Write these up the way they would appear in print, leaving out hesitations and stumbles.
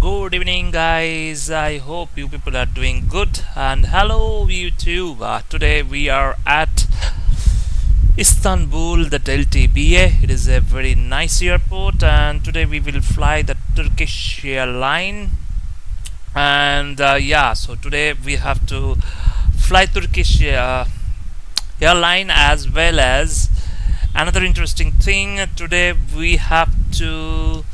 Good evening guys, I hope you people are doing good, and hello YouTube. Today we are at Istanbul, the LTBA. It is a very nice airport, and today we will fly the Turkish airline. And yeah, so today we have to fly Turkish airline, as well as another interesting thing. Today we have to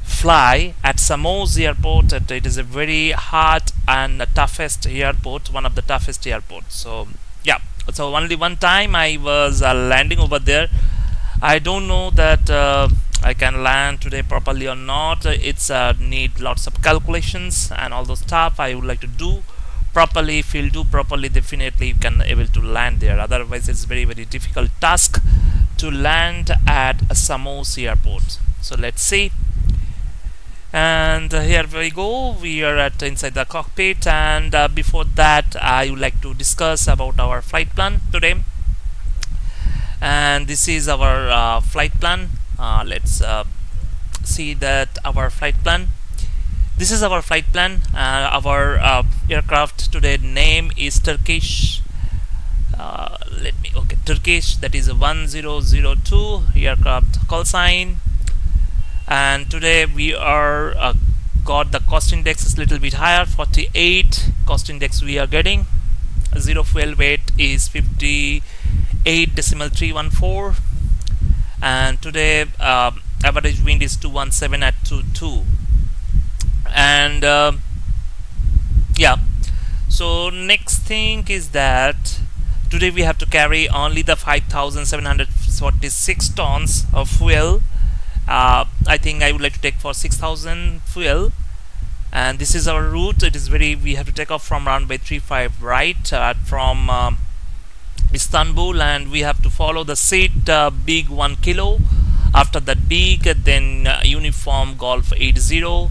fly at Samos airport. It is a very hard and toughest airport, one of the toughest airports. So yeah, so only one time I was landing over there. I don't know that I can land today properly or not. It's need lots of calculations and all those stuff I would like to do properly. If you'll do properly, definitely you can able to land there. Otherwise it's very difficult task to land at Samos airport. So let's see. And here we go, we are at inside the cockpit, and before that I would like to discuss about our flight plan today. And this is our flight plan. Let's see that our flight plan. This is our flight plan. Our aircraft today name is Turkish. Turkish, that is a 1002 aircraft call sign. And today we are got the cost index is little bit higher, 48 cost index we are getting. Zero fuel weight is 58.314, and today average wind is 217 at 22. And yeah, so next thing is that today we have to carry only the 5,746 tons of fuel. I think I would like to take for 6,000 fuel, and this is our route. It is we have to take off from runway 35 right from Istanbul, and we have to follow the seat big 1 kilo. After that big, then uniform Golf 80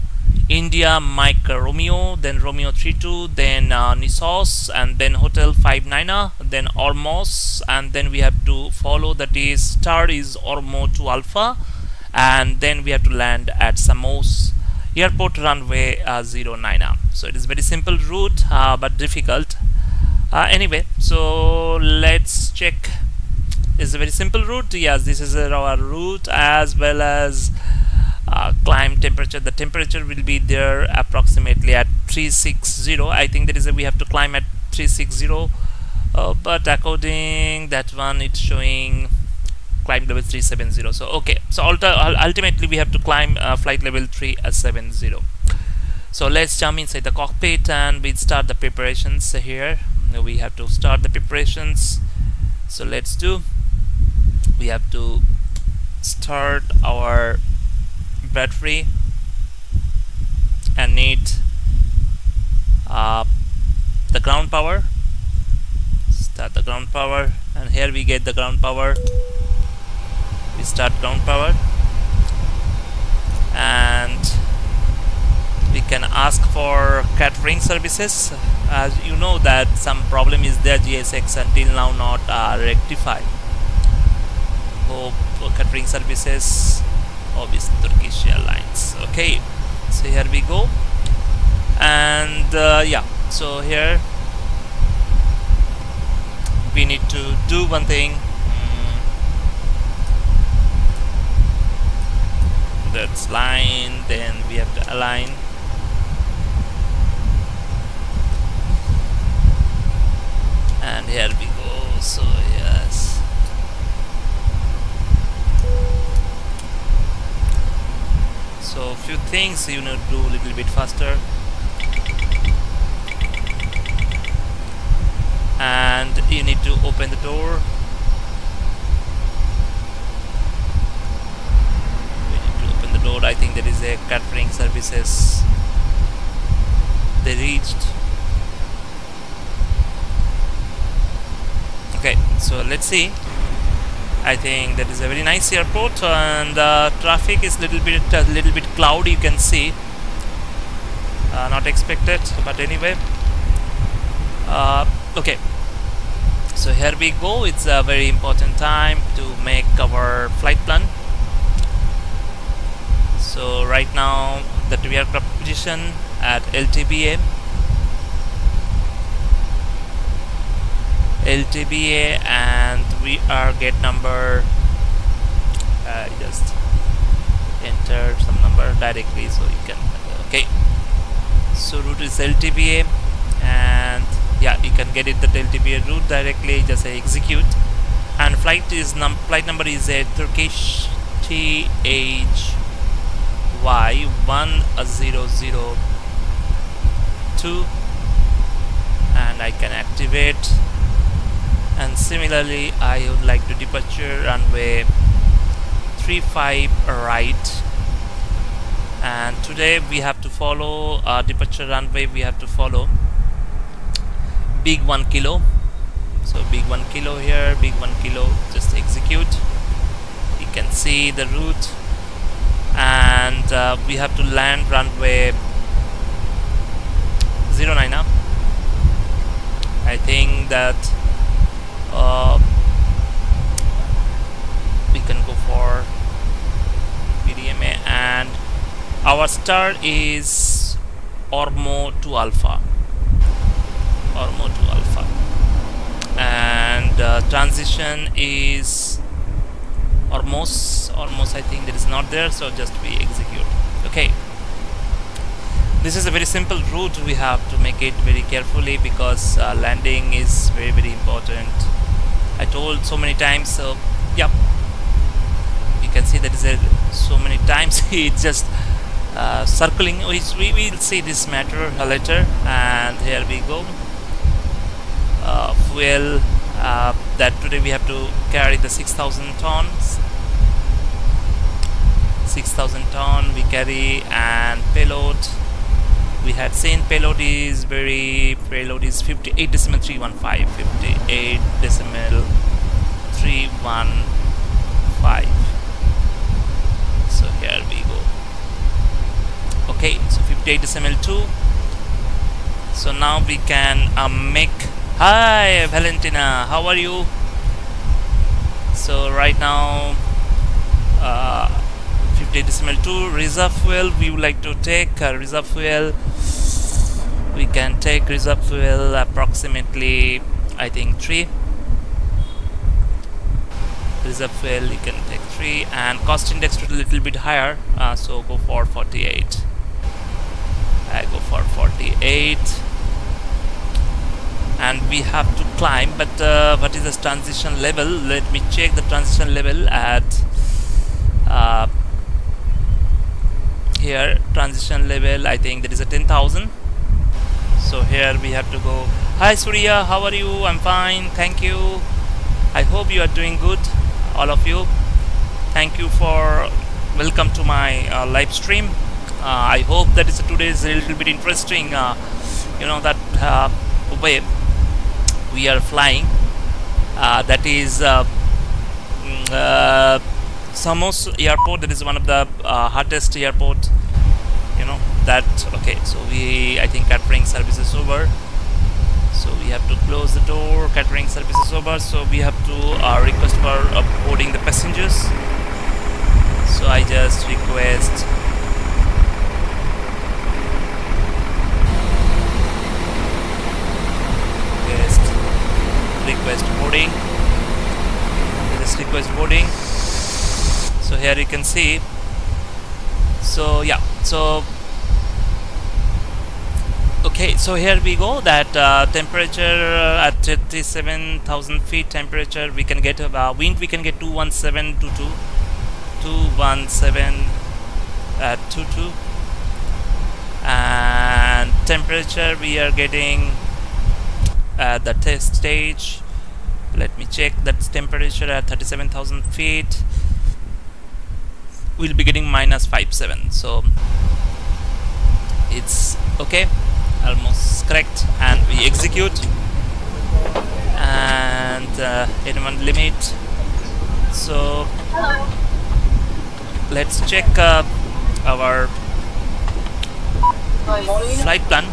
India Mike Romeo, then Romeo 32, then Nissos, and then Hotel 59, then Ormos, and then we have to follow, that is star is Ormo 2 Alpha, and then we have to land at Samos Airport runway 09. So it is very simple route but difficult. Anyway, so let's check. It's a very simple route. Yes, this is our route, as well as climb temperature. The temperature will be there approximately at 360. I think that is we have to climb at 360, but according that one it's showing climb level 370. So okay, so ultimately we have to climb flight level 370. So let's jump inside the cockpit and we start the preparations here. We have to start the preparations. So let's do. We have to start our battery and need the ground power. Start the ground power, and here we get the ground power. We start ground power, and we can ask for catering services. As you know that some problem is there, GSX until now not rectified. Hope catering services, obviously Turkish Airlines. Okay, so here we go, and yeah, so here we need to do one thing. That's line, then we have to align. And here we go. So yes, so few things you need to do a little bit faster, and you need to open the door. I think there is a catering services they reached. Okay, so let's see. I think that is a very nice airport, and traffic is little bit cloudy, you can see. Not expected, but anyway. Okay, so here we go. It's a very important time to make our flight plan. So right now that we are position at LTBA, and we are gate number. Just enter some number directly so you can. Okay, so route is LTBA, and yeah, you can get it the LTBA route directly. Just say execute, and flight number is a Turkish THY1002, and I can activate. And similarly, I would like to departure runway 35 right, and today we have to follow departure runway. We have to follow big 1 kilo. So big 1 kilo here, big 1 kilo. Just execute. You can see the route, and we have to land runway 09 up. I think that for PDMA, and our star is Ormo 2 alpha, and transition is almost I think that is not there, so just we execute. Okay, this is a very simple route. We have to make it very carefully because landing is very important. I told so many times. So yeah, you can see that is so many times it's just circling. We will see this matter later. And here we go. Fuel, that today we have to carry the 6,000 tons. 6,000 ton we carry, and payload we had seen payload is 58.315. 58.315. So here we go. Okay, so 58.2. So now we can make. Hi Valentina, how are you? So right now 58.2 reserve fuel we would like to take. Reserve fuel, we can take reserve fuel approximately I think 3 reserve fuel. You can take 3, and cost index to a little bit higher, so go for 48. I go for 48, and we have to climb. But what is the transition level? Let me check the transition level at here. Transition level, I think that is a 10,000. So here we have to go. Hi Surya, how are you? I'm fine, thank you. I hope you are doing good, all of you. Thank you for welcome to my live stream. I hope that today is a little bit interesting. You know that way we are flying, that is Samos airport. That is one of the hottest airport, you know that. Okay, so I think catering service is over, so we have to close the door. Catering service is over, so we have to request for boarding the passengers. So I just request boarding. Just request boarding. So here you can see. So yeah, so okay, so here we go. That temperature at 37,000 feet temperature we can get. Wind we can get 21722. 217 at 22, and temperature we are getting at the test stage. Let me check. That's temperature at 37,000 feet. We'll be getting -57. So it's okay, almost correct, and we execute. And N1 limit. So let's check our flight plan.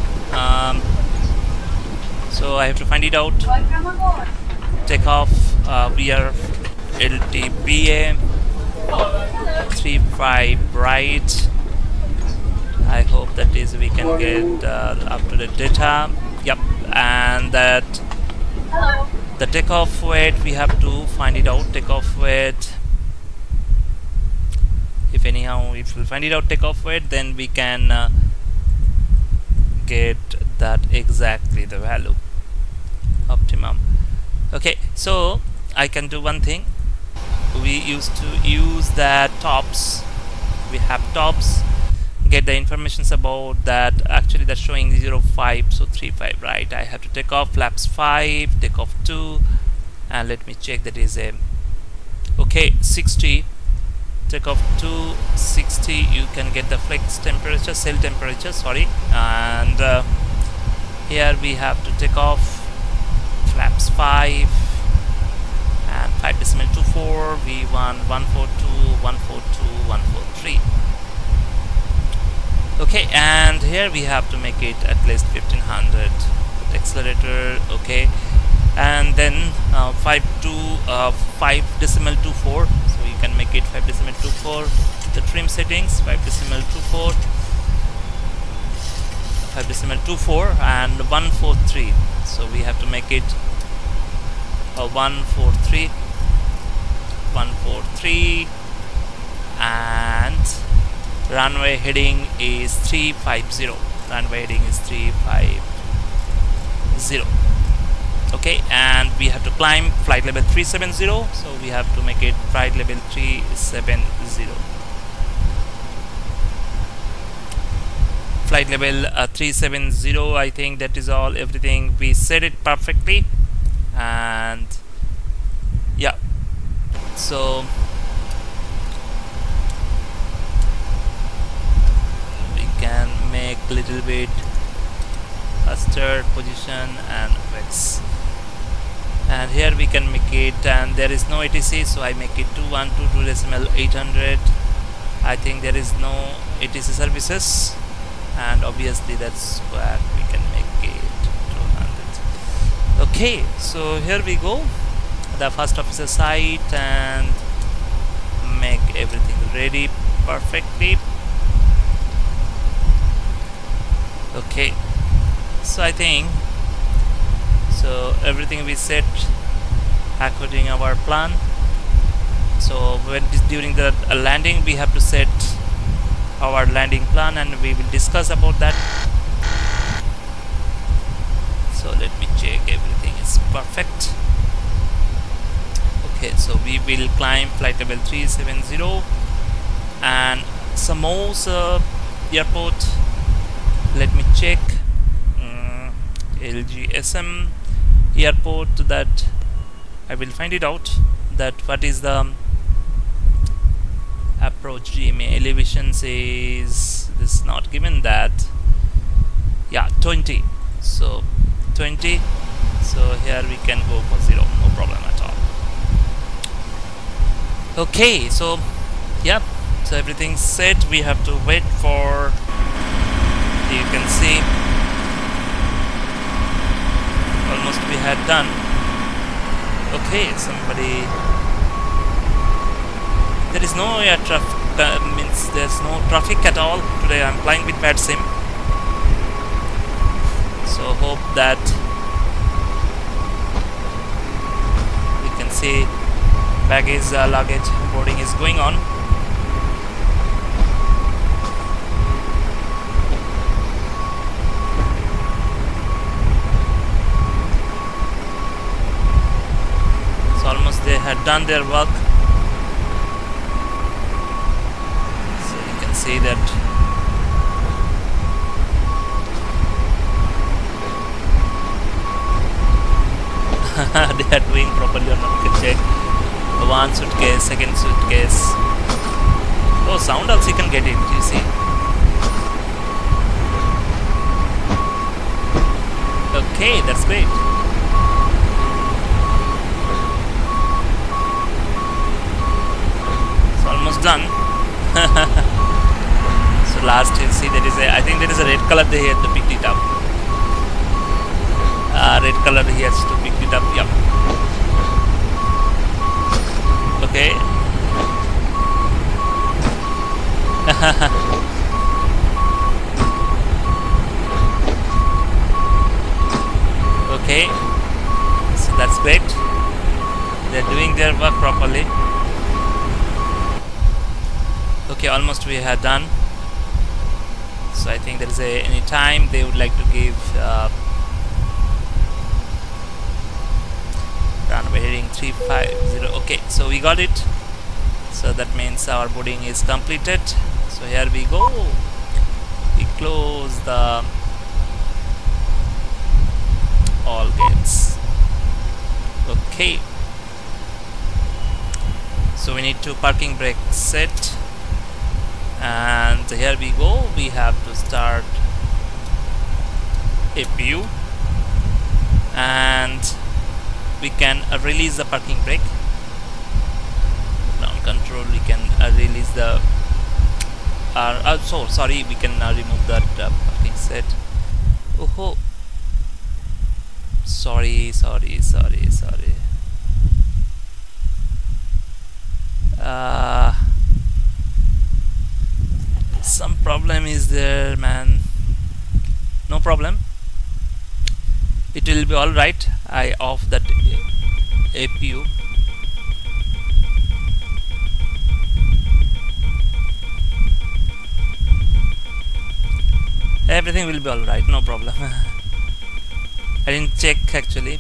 So I have to find it out. Takeoff, we are LTBA 35 right. I hope that is we can get up to the data. Yep, and that the takeoff weight we have to find it out. Takeoff weight, if we'll find it out takeoff weight, then we can get that exactly the value optimum. Okay, so I can do one thing. We used to use that tops. We have tops. Get the informations about that. Actually, that's showing 05, so 35, right? I have to take off flaps 5, take off 2, and let me check. That is a okay 60. Take off 260. You can get the flex temperature, cell temperature. Sorry, and here we have to take off flaps 5 and 5.24 V1 142 142 143. Okay, and here we have to make it at least 1500. Put accelerator, okay, and then 5.24. So you can make it 5.24. The trim settings 5.24, 5.24 and 143. So we have to make it a 143, 143, and runway heading is 350. Runway heading is 350. Okay, and we have to climb flight level 370, so we have to make it flight level 370. Flight level 370. I think that is all. Everything we said it perfectly, and yeah, so we can make little bit faster position and X, and here we can make it, and there is no ATC, so I make it 212.800. I think there is no ATC services, and obviously that's where we can make it 200. Okay, so here we go, the first officer site, and make everything ready perfectly. Okay, so I think so everything we set according our plan. So when during the landing we have to set our landing plan, and we will discuss about that. So let me check everything is perfect. Okay, so we will climb flight level 370 and Samosa airport. Let me check LGSM airport, that I will find it out that what is the approach GMA elevation says. This is not given that. Yeah, 20. So 20. So here we can go for 0, no problem at all. Okay, so yeah, so everything's set. We have to wait for, you can see almost we had done. Okay, somebody, there is no air traffic, means there's no traffic at all today. I'm flying with bad sim, so hope that you can see baggage luggage boarding is going on. Almost they had done their work, so you can see that they are doing properly or not. You can check one suitcase, second suitcase. Oh, sound also you can get it, you see. Okay, that's great. Almost done. So last you see there is a, I think there is a red color there to pick it up. Red color here to pick it up. Yeah. Okay. Okay. So that's great. They're doing their work properly. Okay, almost we had done. So I think there is any time they would like to give runway heading 350. Okay, so we got it. So that means our boarding is completed. So here we go. We close the all gates. Okay. So we need to parking brake set. And here we go, we have to start APU, and we can release the parking brake. Ground control, we can release the so sorry, we can remove that parking set. Oh, sorry. Some problem is there, man. No problem, it will be alright. I off that APU. Everything will be alright, no problem. I didn't check actually.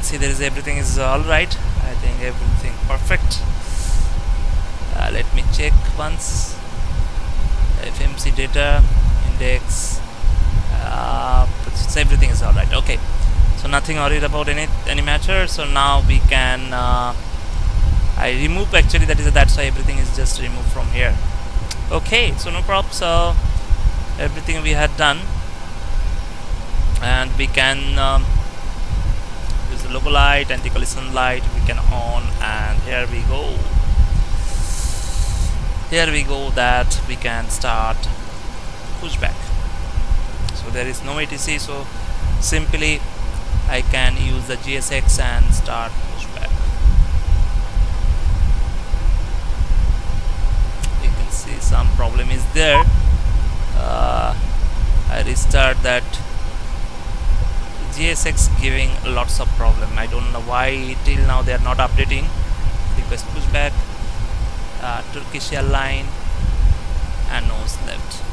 See, there is everything is all right. I think everything perfect. Let me check once. FMC data index. Everything is all right. Okay, so nothing worried about any matter. So now we can I remove actually, that's why everything is just removed from here. Okay, so no problem. So everything we had done, and we can use the logo light, anti-collision light we can on, and here we go that we can start pushback. So there is no ATC, so simply I can use the GSX and start pushback. You can see some problem is there. I restart that. GSX giving lots of problem. I don't know why till now they are not updating. Request pushback, Turkish airline, and nose left.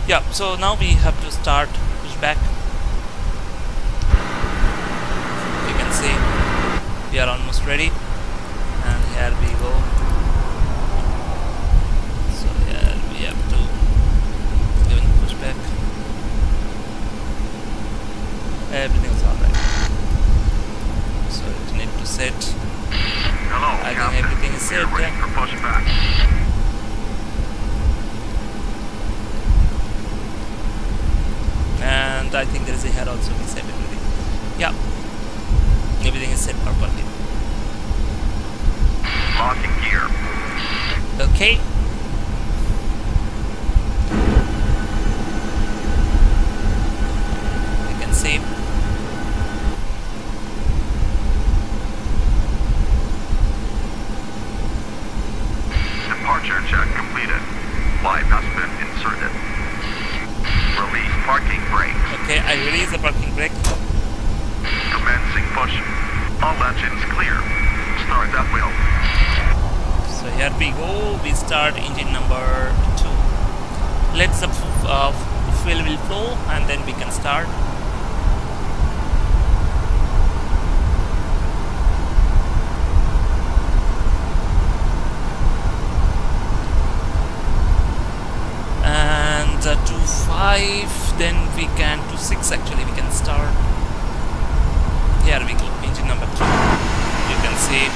Yeah, so now we have to start pushback. You can see we are almost ready, and here we go. So here we have to give pushback. Everything is alright. So it need to set. Hello, I think everything is set. Ready for pushback. And I think there is a head also. We set everything. Yeah, everything is set properly. Locking gear. Okay. You can see. Departure check completed. Live has been inserted. Release parking brake. Okay, I release the parking brake. Commencing push. All engines clear. Start that wheel. So here we go. We start engine number 2. Let the fuel will flow, and then we can start. And to 5, then we can to 6 actually we can start. Here we go, engine number 2. You can see.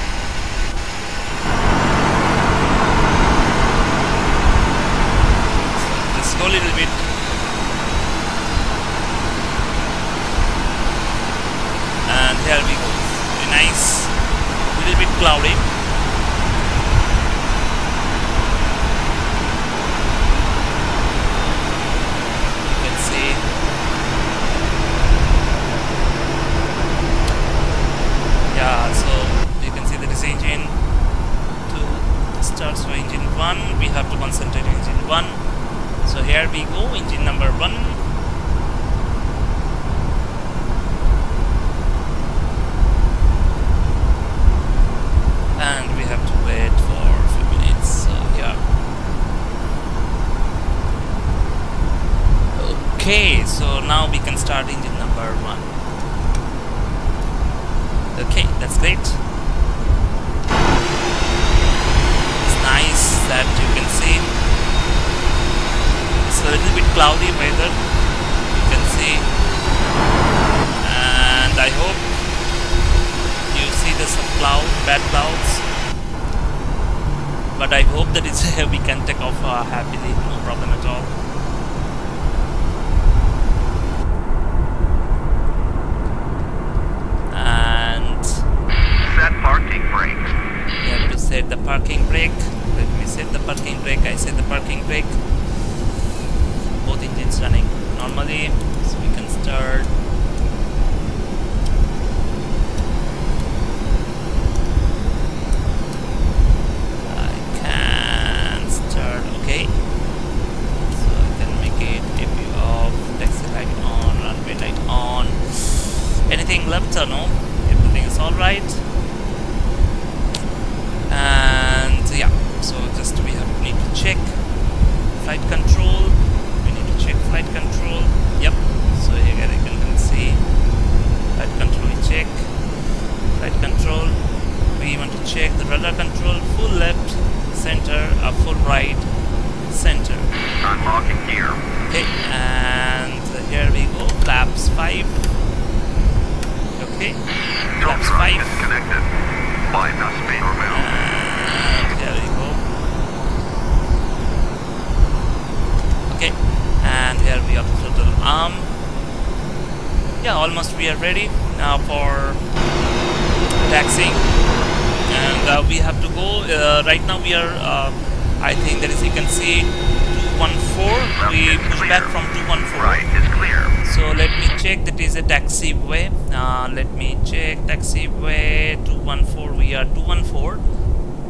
So just go a little bit. And here we go. Very nice. Little bit cloudy. Yeah, so you can see that is engine 2 starts. So engine 1, we have to concentrate on engine 1. So here we go, engine number 1. And we have to wait for a few minutes. So yeah. Okay, so now we can start engine number 1. Okay, that's great. It's nice that you can see. It's a little bit cloudy weather, you can see. And I hope you see the some bad clouds. But I hope that it's we can take off happily, no problem at all. Parking brake. You have to set the parking brake. Let me set the parking brake. I set the parking brake. it's running normally, so we can start. I can start. Okay, so I can make it APU off, taxi light on, runway light on. Anything left or no? Everything is all right. And yeah, so just we need to check flight control. We need to check flight control. Yep, so here you can see flight control. We check flight control. We want to check the radar control, full left, center, full right, center. Unlocking gear. Okay, and here we go, flaps 5. Okay, flaps 5. Connected. Bypass main valve. And there we go. Okay, and here we have the throttle arm. Yeah, almost we are ready now for taxiing. And we have to go. Right now we are. I think there is. You can see 214. We push back from 214. Right is clear. So let me check. That is a taxiway. Let me check taxiway 214. We are 214.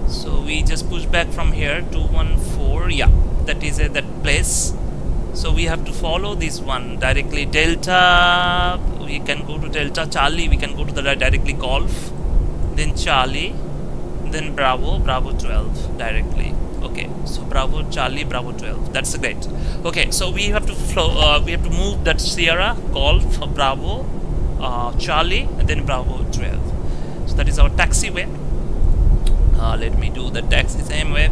So we just push back from here 214. Yeah, that is that place. So we have to follow this one directly. Delta. We can go to Delta. Charlie. We can go to the directly Golf. Then Charlie. Then Bravo. Bravo 12 directly. Okay, so Bravo, Charlie, Bravo 12. That's great. Okay, so we have to flow. We have to move that Sierra, Golf, Bravo, Charlie, and then Bravo 12. So that is our taxiway. Let me do the taxi same way.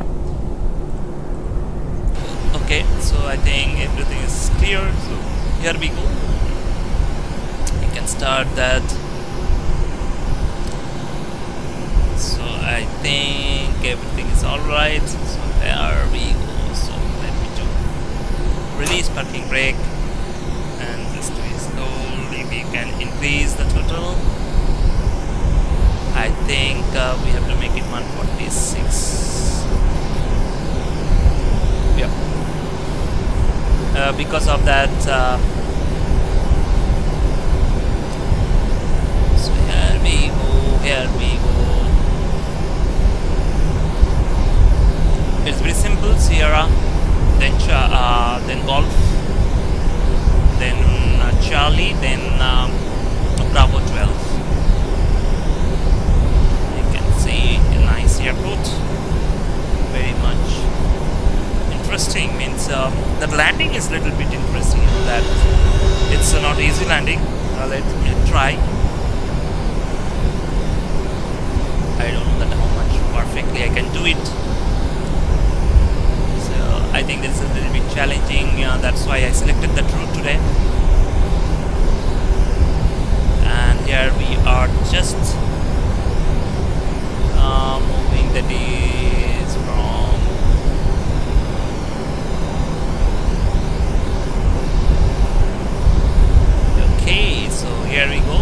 Okay, so I think everything is clear. So here we go. You can start that. So I think everything is alright. So there we go. So let me do release parking brake, and just we slowly we can increase the throttle. I think we have to make it 146. Yeah. Because of that. So here we go. Here we go. It's very simple. Sierra, then Golf, then Charlie, then Bravo 12. You can see a nice airport. Very much interesting. Means the landing is a little bit interesting. That it's not easy landing. Let me try. I don't know that how much perfectly I can do it. I think this is a little bit challenging, that's why I selected that route today. And here we are just moving the days from okay, so here we go.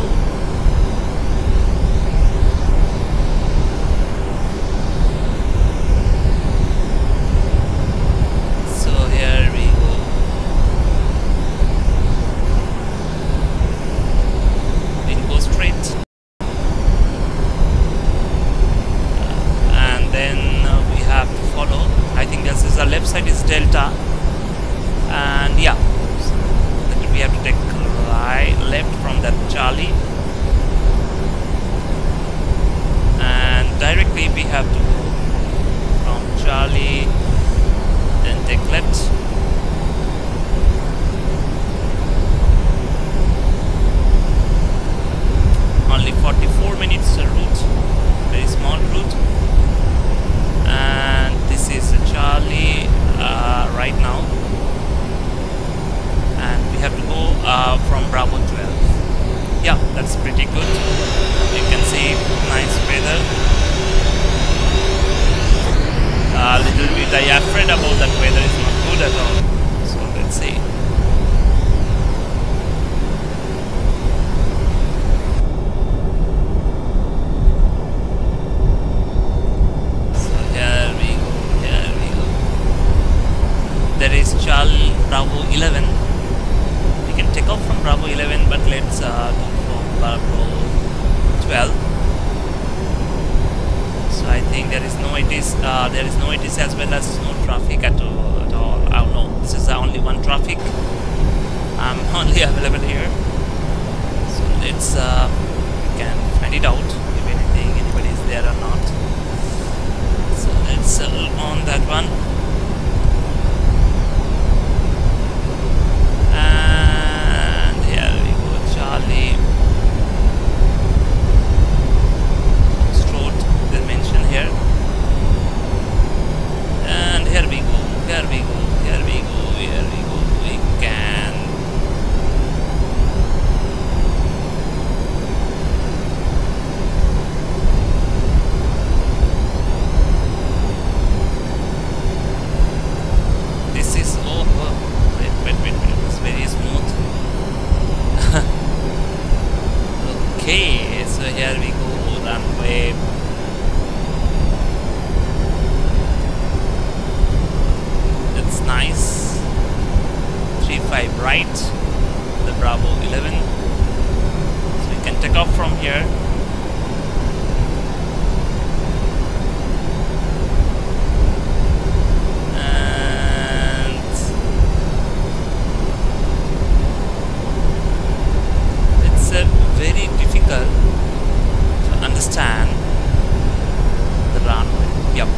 Delta, and yeah, so we have to take left from that Charlie, and directly we have to go from Charlie, then take left. Only 44 minutes route, very small route, and this is Charlie. Right now, and we have to go from Bravo 12. Yeah, that's pretty good. You can see nice weather. A little bit I am afraid about that weather is not good at all. So let's see. There is Charlie Bravo 11. take off from Bravo 11, but let's go for Bravo 12. So I think there is no ETC as well as no traffic at all. Oh no, this is only one traffic. I'm only available here. So let's we can find it out if anybody is there or not. So let's settle on that one. And here we go, Charlie. Stroad, they mention here. And here we go, here we go, here we go, here we go. We can. This is over. Wait, it's very smooth. Okay, so here we go, runway. That's nice. 35 right, the Bravo 11. So we can take off from here. Very difficult to understand the runway. Yep.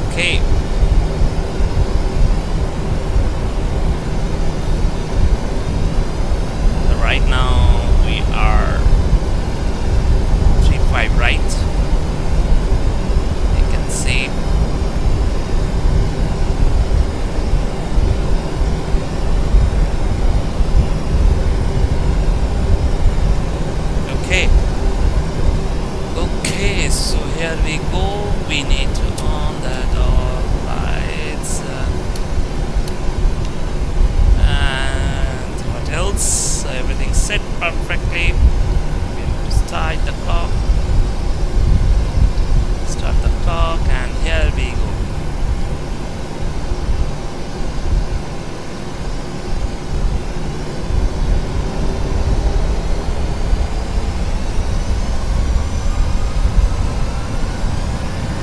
Okay. So right now we are 35 right. You can see. Okay, so here we go. We need to on that all lights. And what else? So everything's set perfectly. We have to start the clock. Start the clock, and here we go.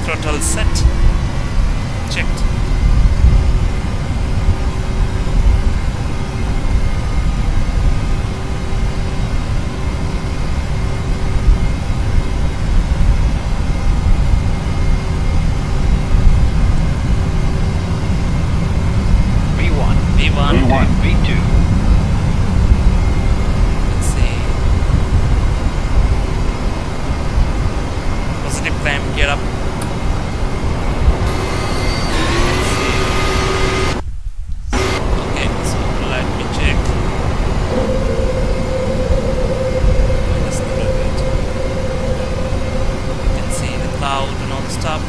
Throttle set, checked. V1, V2. Let's see. Positive climb, gear up. Stuff.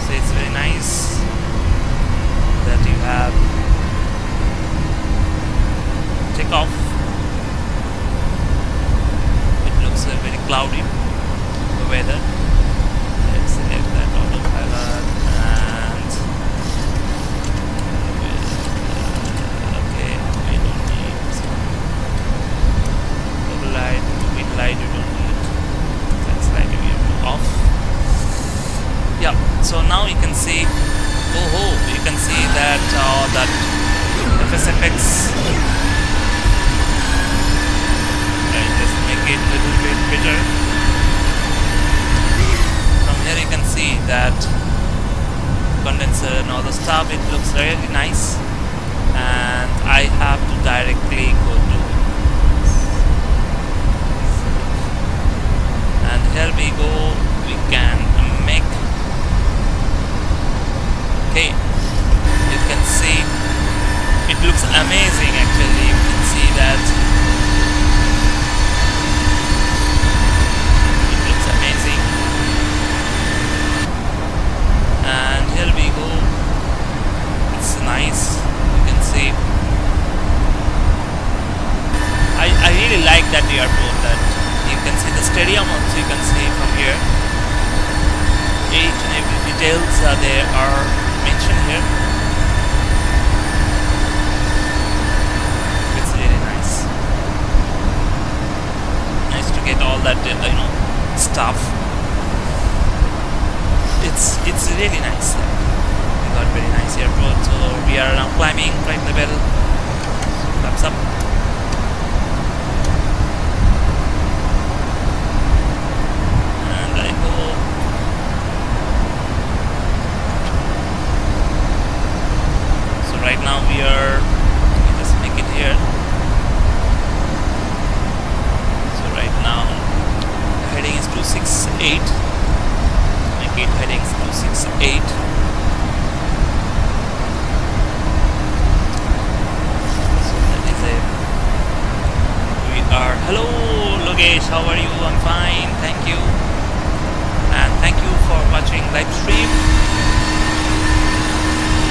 So it's very nice that you have takeoff. It looks very cloudy, the weather. Let's select that autopilot and okay, we don't need light, wind light, you don't need. That's light we have off. Yeah, so now you can see, you can see that that FSFX. I'll just make it a little bit better. From here you can see that condenser and all the stuff, it looks really nice. And I have to directly go to, and here we go, we can make, okay, you can see it looks amazing. Actually you can see that it looks amazing. And here we go, it's nice. You can see I really like that airport, that you can see the stadium also, you can see from here. Each and every details they are mentioned here. It's really nice. Nice to get all that stuff. It's really nice. We got very nice airport. So we are now climbing flight level. Thumbs up. And I go. So right now we are. Let me just make it here. So right now heading is 268. Make it heading is 268. Hello Logesh, how are you? I'm fine, thank you. And thank you for watching live stream.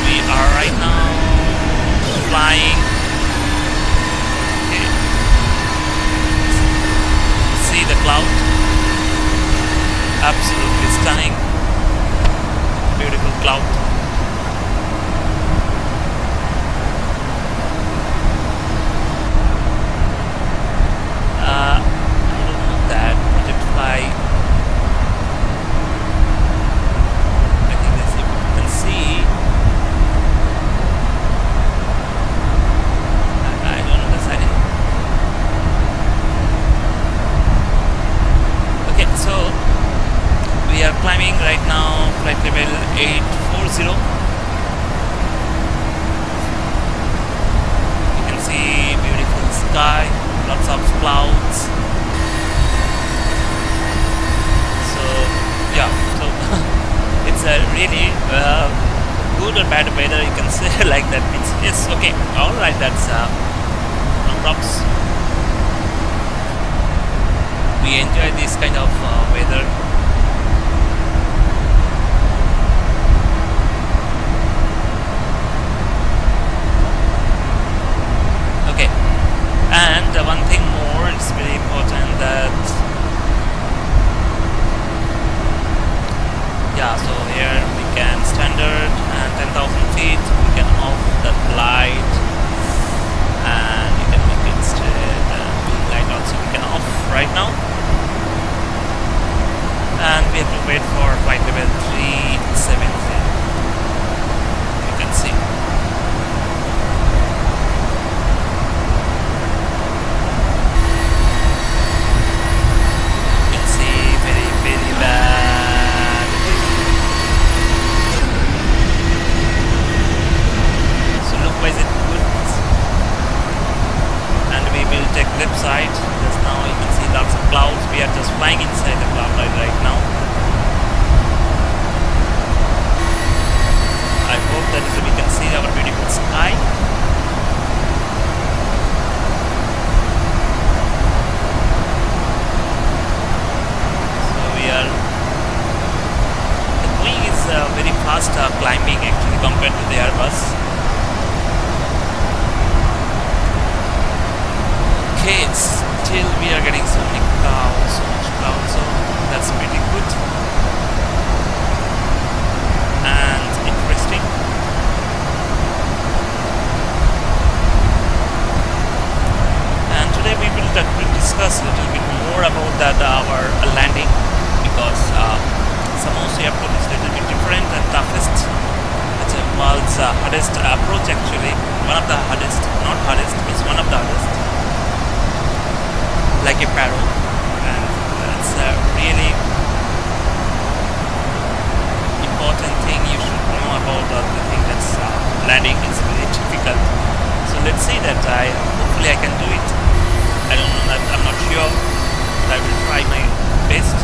We are right now flying. Okay. See the cloud. Absolutely stunning. Beautiful cloud. I don't know that project fly. I think that's if you can see. I don't know the setting. Okay, so we are climbing right now, flight level 840. You can see beautiful sky. Lots of clouds. So yeah, so it's a really good or bad weather, you can say like that. It's okay. All right, that's no props. We enjoy this kind of weather. Okay. And one thing more, it's very important that so here we can standard and 10,000 feet we can off the light, and you can make it straight, and wing light also we can off right now, and we have to wait for flight level 370. You can see. Left side, because now you can see lots of clouds. We are just flying inside the cloud right now. I hope that we can see our beautiful sky. So we are. The Boeing is very fast climbing actually compared to the Airbus. Okay, still we are getting so many clouds, so much clouds, so that's pretty good and interesting. And today we will discuss a little bit more about that our landing, because Samos airport is a little bit different and toughest. It's a world's hardest approach actually, one of the hardest, not hardest, it's one of the hardest. Like a barrel, and that's a really important thing you should know about the thing that's landing is really difficult. So let's see that hopefully I can do it. I don't know that, I'm not sure, but I will try my best.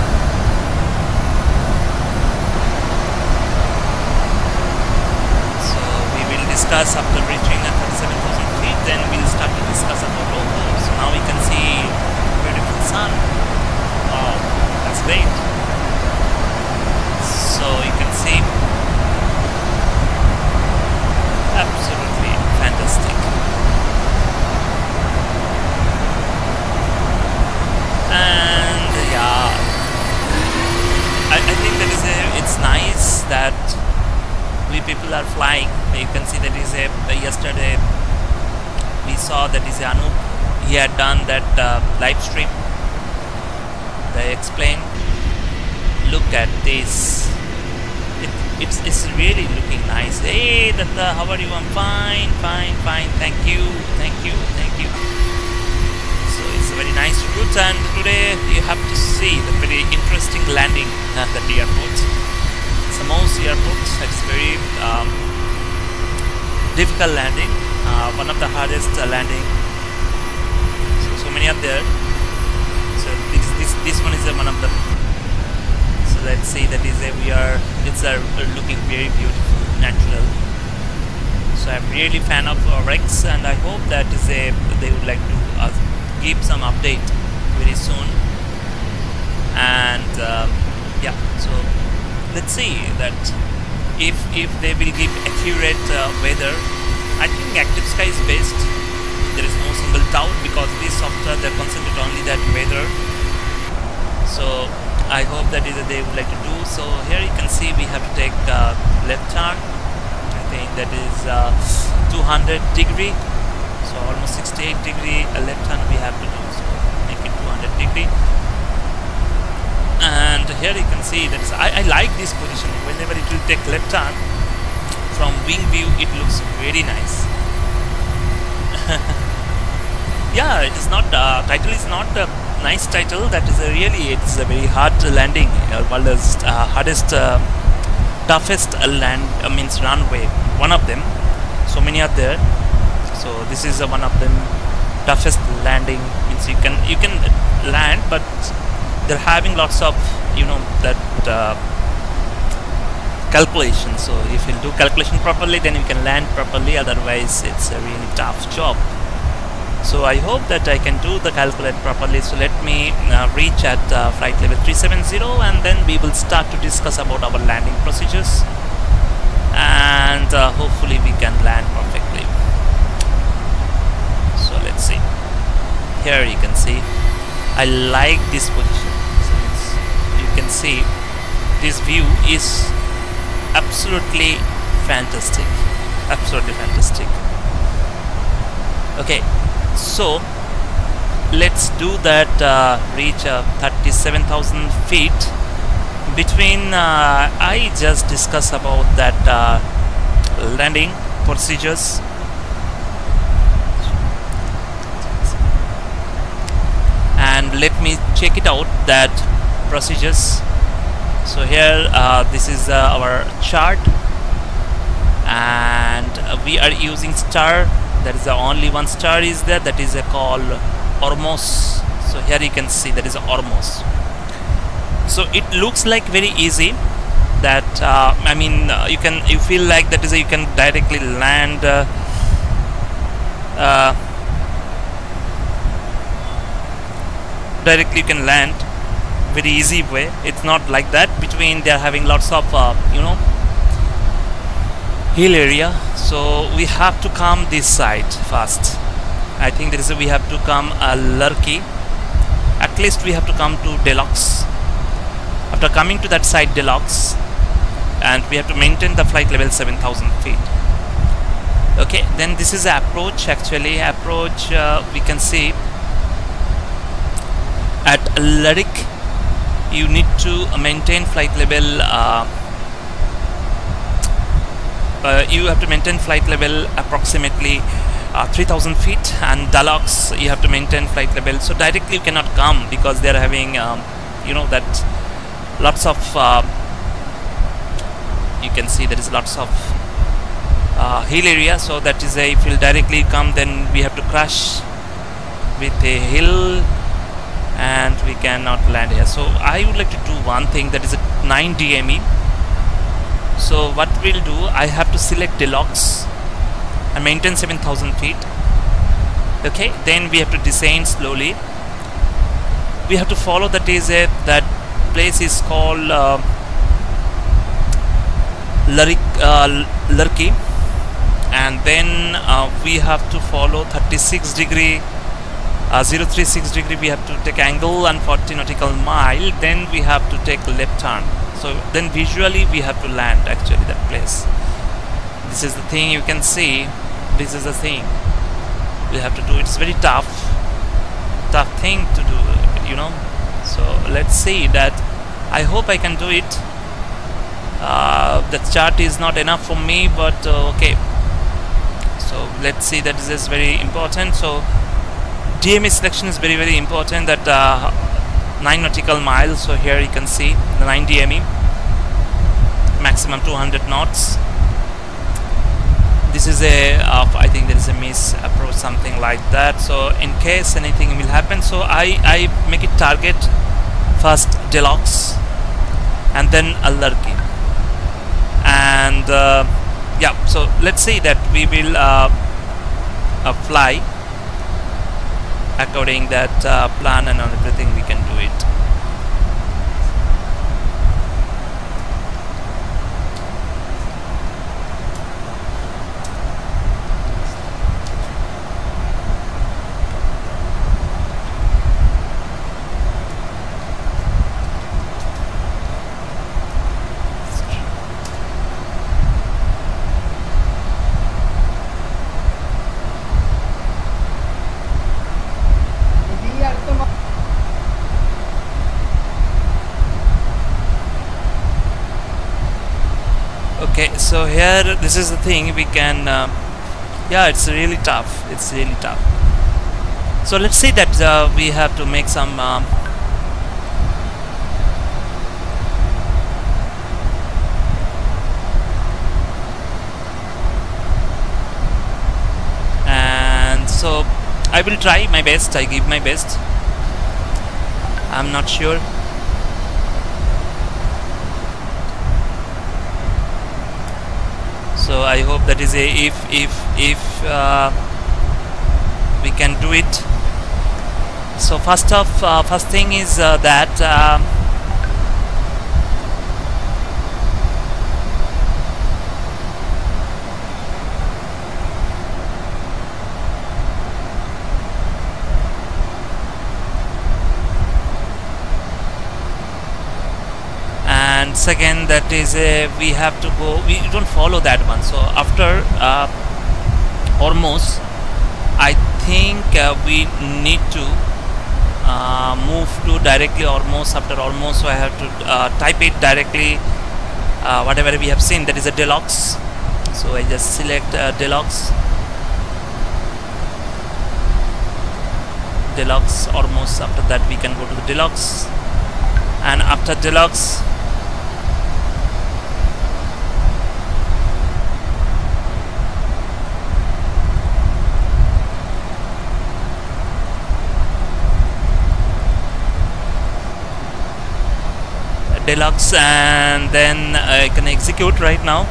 So we will discuss after reaching at 37,000 feet, then we'll start to discuss about low. So now we can see beautiful that we people are flying. You can see that is a yesterday we saw that is Anup. He had done that live stream. They explained. Look at this. It's really looking nice. Hey Datta, how are you? I'm fine. Thank you. So it's a very nice route, and today you have to see the very interesting landing at the airport. Samos airport. It's very difficult landing. One of the hardest landing. So many are there. So this one is one of them. So let's see, that is it's looking very beautiful, natural. So I'm really fan of Rex, and I hope that they would like to give some update very soon. And yeah, so let's see that if they will give accurate weather. I think Active Sky is best. There is no single doubt, because this software they concentrate only that weather. So I hope that they would like to do. So here you can see we have to take left turn. I think that is 200 degree. So almost 68 degree left turn we have to do. So make it 200 degree. And here you can see that I like this position. Whenever it will take left turn, from wing view it looks very nice. Yeah, it is not title is not a nice title. That is it's a very hard landing. World's hardest, toughest means runway. One of them. So many are there. So this is one of them. Toughest landing means you can land, but they're having lots of that calculation. So if you do calculation properly, then you can land properly. Otherwise, it's a really tough job. So I hope that I can do the calculate properly. So let me reach at flight level 370, and then we will start to discuss about our landing procedures, and hopefully we can land perfectly. So let's see. Here you can see I like this position. So you can see this view is absolutely fantastic. Okay, so let's do that. Reach 37,000 feet. Between I just discuss about that landing procedures. And let me check it out, that procedures. So here this is our chart, and we are using star. That is the only one star is there, that is called Ormos. So here you can see that is Ormos. So it looks like very easy, that I mean you feel like that is you can directly land directly you can land very easy way. It's not like that. Between they are having lots of hill area, so we have to come this side first. I think there is we have to come Lurky. At least we have to come to Deluxe. After coming to that side Deluxe, and we have to maintain the flight level 7,000 feet. Okay, then this is the approach. Actually approach we can see at Lyric. You need to maintain flight level you have to maintain flight level approximately 3,000 feet, and Deluxe you have to maintain flight level. So directly you cannot come, because they are having that lots of you can see there is lots of hill area. So that is if you directly come, then we have to crash with a hill, and we cannot land here. So I would like to do one thing, that is a 9 DME. So what we'll do, I have to select Deluxe and maintain 7,000 feet. Okay, then we have to descend slowly. We have to follow that that place is called Lurky, and then we have to follow 36 degree 036 degree we have to take angle, and 40 nautical mile, then we have to take left turn. So then visually we have to land actually that place. This is the thing you can see. This is the thing we have to do. It's very tough thing to do, you know. So let's see that. I hope I can do it. The chart is not enough for me, but okay. So let's see, that is very important. So DME selection is very important. That 9 nautical miles. So here you can see the 9 DME, maximum 200 knots. This is a I think there is a miss approach, something like that. So in case anything will happen, so I make it target first Deluxe and then Alarki. And yeah, so let's say that we will fly according that plan, and on everything we can do it. Okay, so here this is the thing we can yeah, it's really tough, so let's say that we have to make some and so I will try my best, I give my best. I'm not sure. So I hope that is a if we can do it. So first thing is that and second, that is we have to go, we don't follow that one. So after Hormuz, I think we need to move to directly Hormuz. After Hormuz, so I have to type it directly whatever we have seen, that is a Deluxe. So I just select Deluxe Hormuz. After that we can go to the Deluxe, and after Deluxe and then I can execute right now.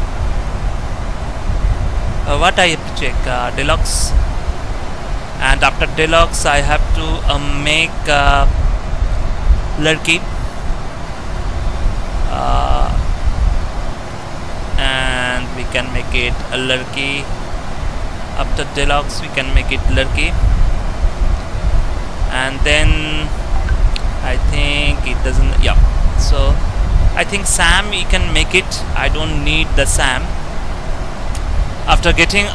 What I have to check, Deluxe, and after Deluxe I have to make Lurky, and we can make it a Lurky. After Deluxe we can make it Lurky, and then I think it doesn't, yeah. So I think SAM we can make it. I don't need the SAM. After getting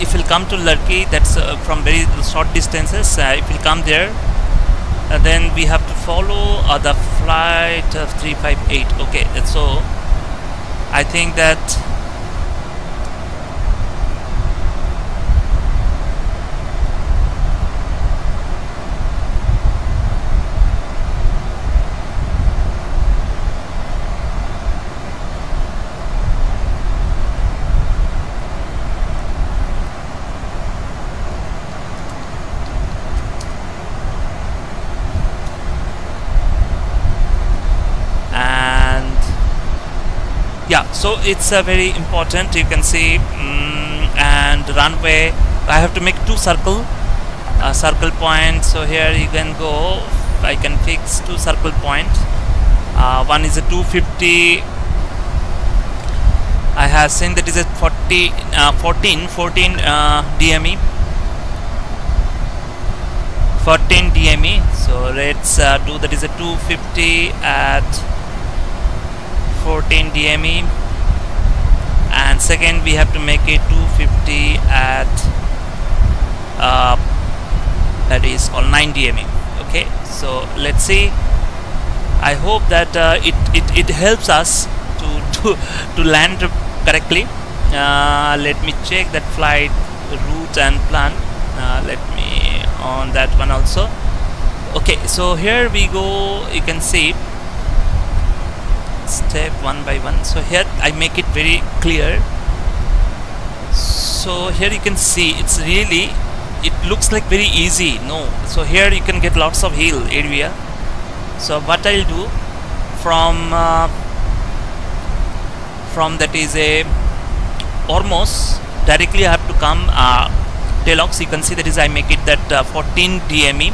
if you'll come to Lurky, that's from very short distances, if you come there, then we have to follow the flight of 358. Okay, so I think that yeah, so it's very important. You can see and runway, I have to make two circle points. So here you can go, I can fix two circle point. One is a 250. I have seen that is a 14 DME, 14 DME. So let's do that is a 250 at 14 DME, and second we have to make it 250 at that is called 9 DME. Okay, so let's see. I hope that it helps us to land correctly. Let me check that flight route and plan. Let me on that one also. Okay, so here we go. You can see step one by one. So here I make it very clear. So here you can see it's really, it looks like very easy. No, so here you can get lots of hill area. So what I'll do from that is a almost directly I have to come Deluxe. You can see that is I make it that 14 DME.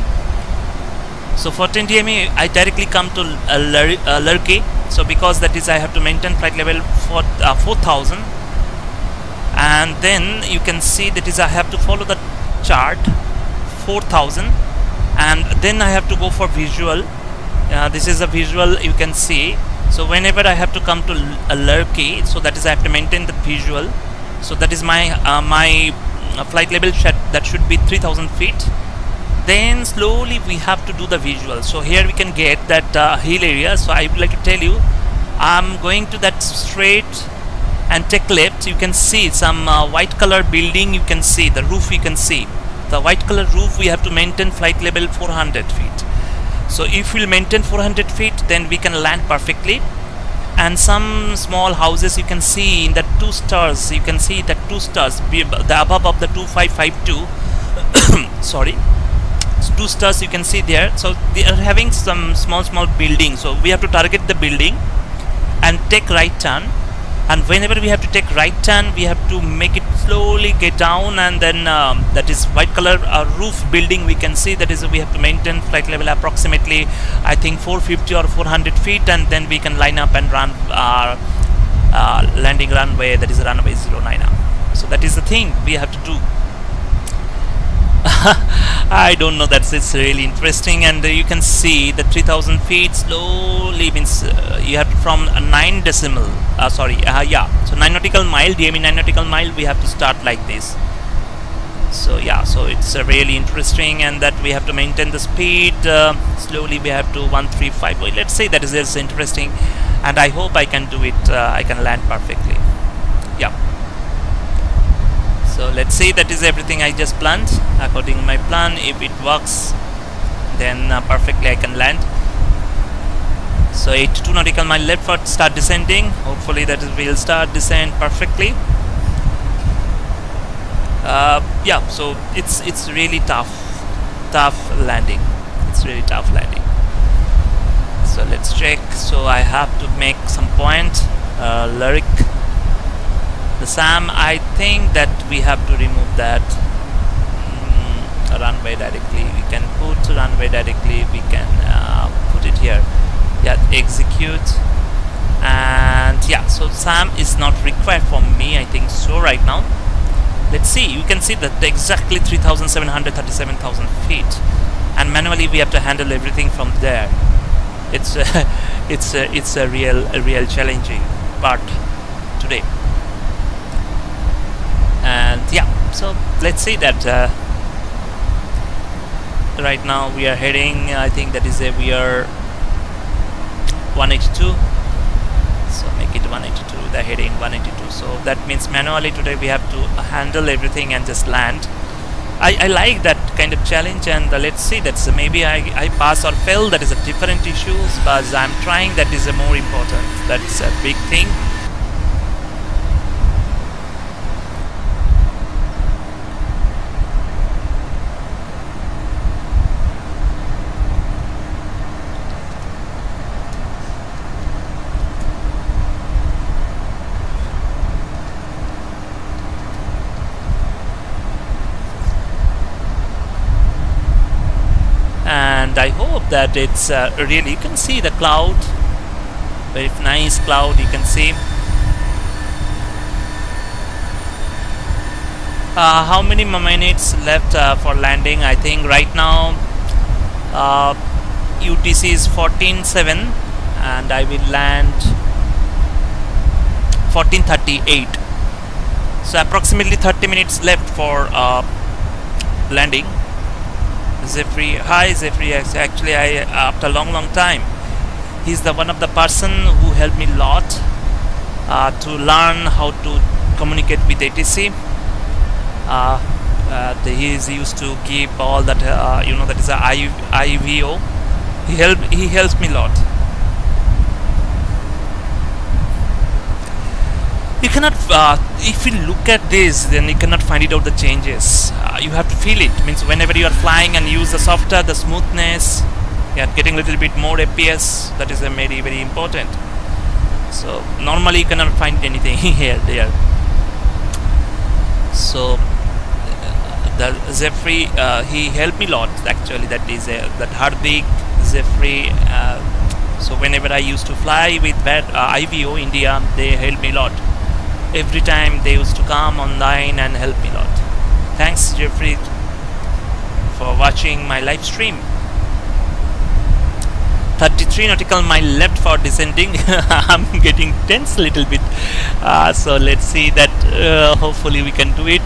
So 14 DME I directly come to Lurkey. So because that is I have to maintain flight level for 4000, and then you can see that is I have to follow the chart 4000, and then I have to go for visual. This is a visual you can see. So whenever I have to come to Lurkey, so that is I have to maintain the visual. So that is my my flight level that should be 3000 feet. Then slowly we have to do the visual. So here we can get that hill area. So I would like to tell you, I'm going to that straight and take left. You can see some white color building. You can see the roof. You can see the white color roof. We have to maintain flight level 400 feet. So if we'll maintain 400 feet, then we can land perfectly. And some small houses you can see in the 2 stars. You can see the 2 stars, the above of the 2552. Sorry. 2 stars you can see there. So they are having some small buildings. So we have to target the building and take right turn. And whenever we have to take right turn, we have to make it slowly get down, and then that is white color roof building. We can see that is we have to maintain flight level approximately I think 450 or 400 feet, and then we can line up and run our landing runway, that is runway 09. So that is the thing we have to do. I don't know, it's really interesting. And you can see the 3000 feet slowly means you have to from 9 decimal yeah, so 9 nautical mile, DME 9 nautical mile, we have to start like this. So yeah, so it's really interesting, and that we have to maintain the speed slowly. We have to 135. Well, let's say that is interesting, and I hope I can do it. I can land perfectly. Yeah. So let's see, that is everything I just planned according to my plan. If it works, then perfectly I can land. So 82 nautical mile left for start descending. Hopefully that will start descent perfectly. Yeah, so it's really tough landing. It's really tough landing. So let's check. So I have to make some point. Lyric. The SAM, I think that we have to remove that runway directly. We can put runway directly. We can put it here. Yeah, execute. And yeah, so SAM is not required for me, I think so right now. Let's see. You can see that exactly 3,737,000 feet, and manually we have to handle everything from there. It's a real challenging part today. And yeah, so let's see that right now we are heading, I think that is we are 182. So make it 182, the heading 182. So that means manually today we have to handle everything and just land. I like that kind of challenge, and let's see, that's maybe I pass or fail, that is a different issues, but I'm trying, that is a more important, that's a big thing. And I hope that it's really, you can see the cloud, very nice cloud, you can see. How many minutes left for landing? I think right now UTC is 14:07, and I will land 1438. So approximately 30 minutes left for landing. Zephyr, hi Zephyr. Actually, after a long time, he's the one of the person who helped me a lot to learn how to communicate with ATC. He is used to keep all that you know, that is a IVO. He helps me a lot. You cannot, if you look at this, then you cannot find it out the changes. You have to feel it. Means whenever you are flying and use the software, the smoothness, you are getting a little bit more FPS. That is very important. So normally you cannot find anything there. So the Zephyr, he helped me a lot. Actually, that is that Hardik Zephyr. So whenever I used to fly with that IVO India, they helped me a lot. Every time they used to come online and help me a lot. Thanks Jeffrey for watching my live stream. 33 nautical mile left for descending. I'm getting tense a little bit. So let's see that hopefully we can do it.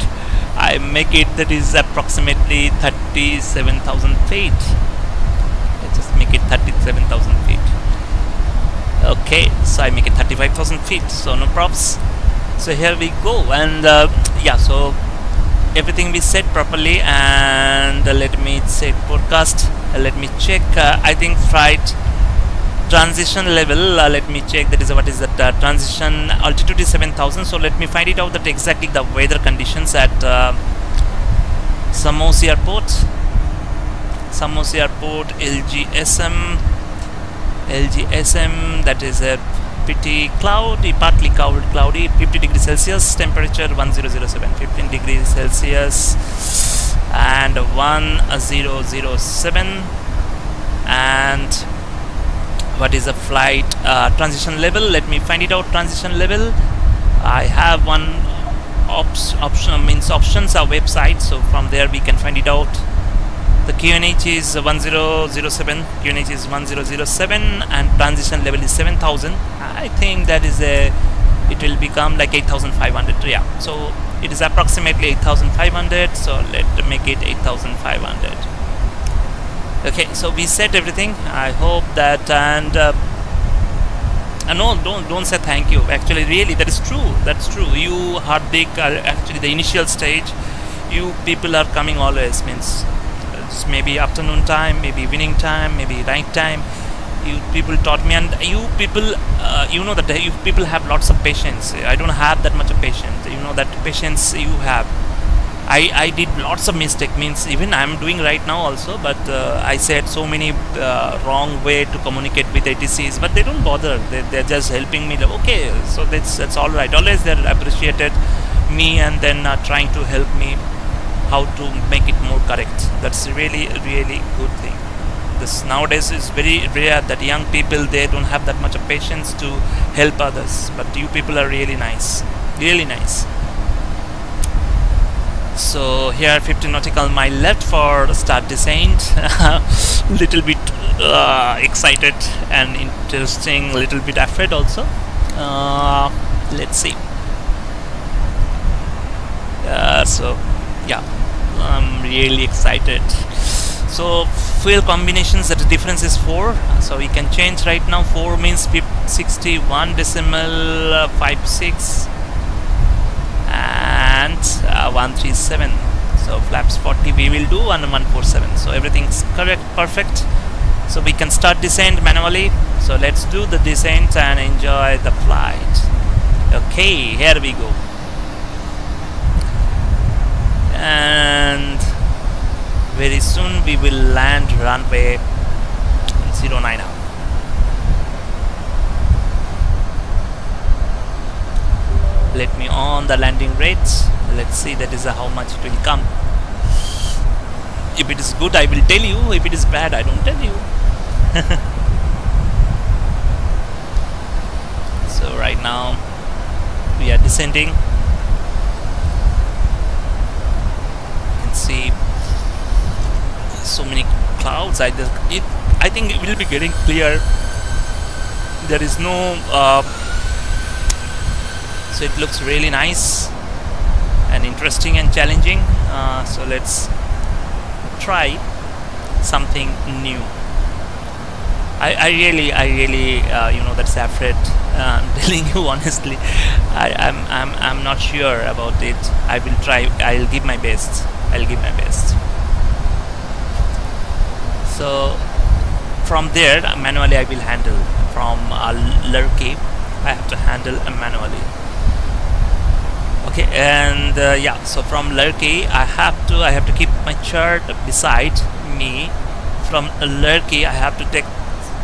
I make it, that is approximately 37,000 feet. Let's just make it 37,000 feet. Okay, so I make it 35,000 feet, so no props. So here we go, and yeah, so everything we set properly, and let me set forecast. Let me check. I think flight transition level. Let me check. That is what is that transition altitude is 7,000. So let me find it out that exactly the weather conditions at Samos Airport. Samos Airport, LGSM. That is a pretty cloudy, partly cloudy, 50 degrees Celsius, temperature 1007, 15 degrees Celsius and 1007. And what is the flight transition level? Let me find it out. Transition level, I have one options, our website, so from there we can find it out. The QNH is 1007, QNH is 1007, and transition level is 7,000. I think that is it will become like 8,500. Yeah, so it is approximately 8,500. So let's make it 8,500. Okay, so we set everything. I hope that, and no, don't say thank you. Actually, really, that is true. That's true. You Hardik are actually the initial stage. You people are coming always, means maybe afternoon time, maybe evening time, maybe night time. You people taught me, and you people, you know that you people have lots of patience. I don't have that much of patience. You know that patience you have. I did lots of mistake, means even I'm doing right now also, but I said so many wrong way to communicate with ATCs, but they don't bother. They're just helping me. Okay, so that's all right. Always they're appreciated me, and then trying to help me how to make it more correct. That's really good thing. This nowadays is very rare that young people, they don't have that much of patience to help others, but you people are really nice, really nice. So here 15 nautical mile left for start descent. Little bit excited and interesting, little bit afraid also. Let's see. So yeah, I'm really excited. So fuel combinations, that difference is 4, so we can change right now. 4 means 61.56 and 137. So flaps 40 we will do, and 147. So everything's correct, perfect. So we can start descent manually. So let's do the descent and enjoy the flight. Okay, here we go. And very soon we will land runway 09 now. Let me on the landing rates. Let's see that is how much it will come. If it is good, I will tell you. If it is bad, I don't tell you. So right now we are descending. You can see so many clouds. I think it will be getting clear. There is no So it looks really nice and interesting and challenging. So let's try something new. I really you know, that's afraid. I'm telling you honestly, I'm not sure about it. I will try. I'll give my best. I'll give my best. So from there manually I will handle. From Lurkey I have to handle manually. Okay, and yeah, so from Lurkey I have to keep my chart beside me. From Lurkey I have to take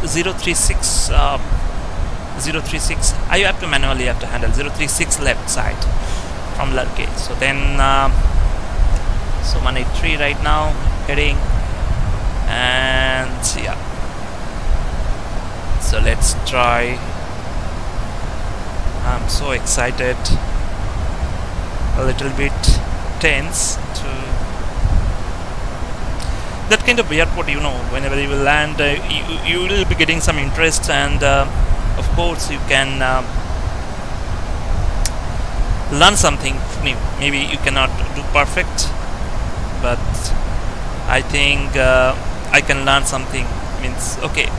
036 036. I have to manually handle 036 left side from Lurkey. So then so 183 right now heading, and yeah, so let's try. I'm so excited, a little bit tense to that kind of airport. You know, whenever you will land, you will be getting some interest, and of course you can learn something new. Maybe you cannot do perfect, but I think I can learn something. Means okay,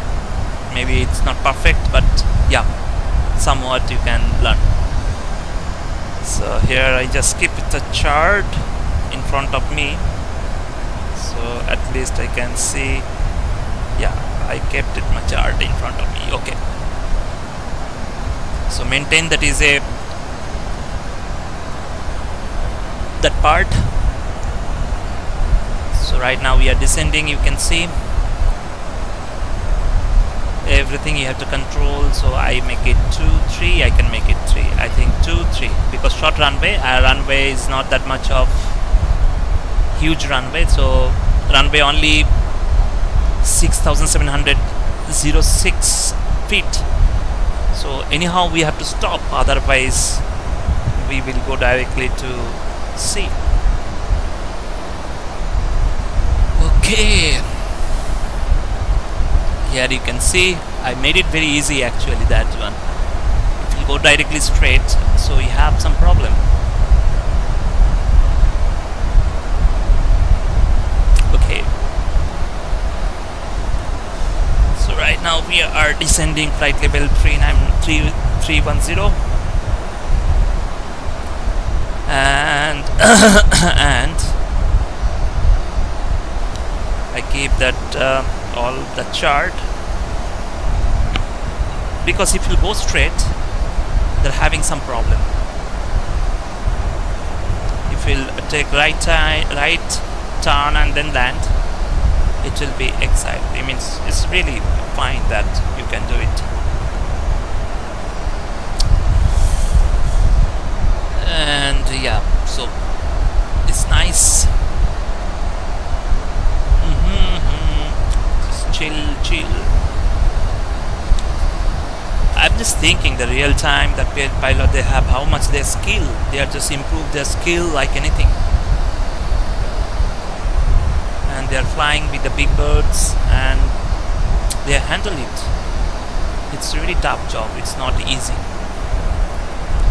maybe it's not perfect, but yeah, somewhat you can learn. So here I just keep the chart in front of me, so at least I can see. Yeah, I kept it my chart in front of me. Okay, so maintain that is that part. So right now we are descending, you can see everything you have to control. So I make it 2-3, I can make it 3, I think 2-3, because short runway, our runway is not that much of huge runway, so runway only 6,706 feet. So anyhow we have to stop, otherwise we will go directly to sea. Okay, here you can see I made it very easy actually, that one. If you go directly straight, so you have some problem. Okay, so right now we are descending flight level 310, and and I keep that all the chart, because if you go straight they're having some problem. If you'll take right turn and then land, it will be exciting. It means it's really fine that you can do it. And yeah, so it's nice. Just chill. I'm just thinking the real time that pilot they have, how much their skill, they are just improve their skill like anything, and they are flying with the big birds and they handle it. It's really tough job, it's not easy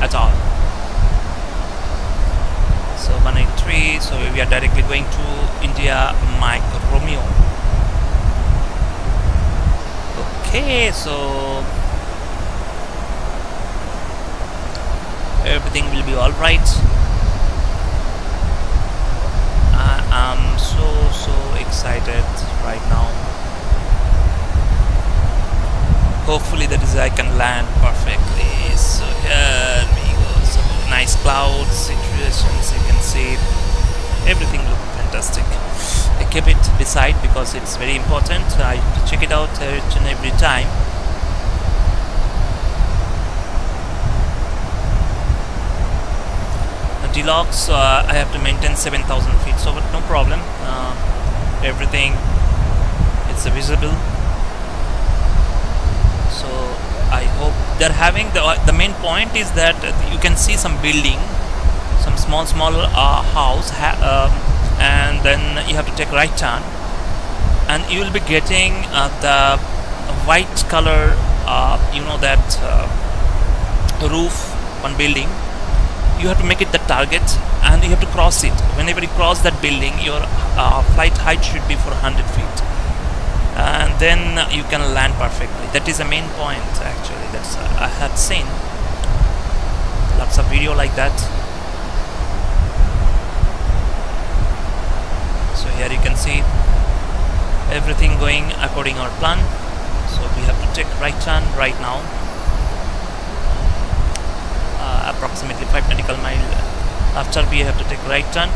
at all. So 183, so we are directly going to India Mike Romeo. Okay, so everything will be all right. I am so excited right now. Hopefully that is I can land perfectly. So here we go. So nice clouds situations, you can see everything look fantastic. I keep it beside because it's very important. I have to check it out each and every time. Deluxe, I have to maintain 7,000 feet, so but no problem. Everything it's visible. So I hope they're having the main point is that you can see some building, some small house, and then you have to take right turn, and you will be getting the white color, you know, that roof, one building. you have to make it the target, and you have to cross it. Whenever you cross that building, your flight height should be for 100 feet, and then you can land perfectly. That is the main point actually. That's I had seen lots of video like that. So here you can see everything going according our plan. So we have to take right turn right now, approximately 5 nautical mile after we have to take right turn.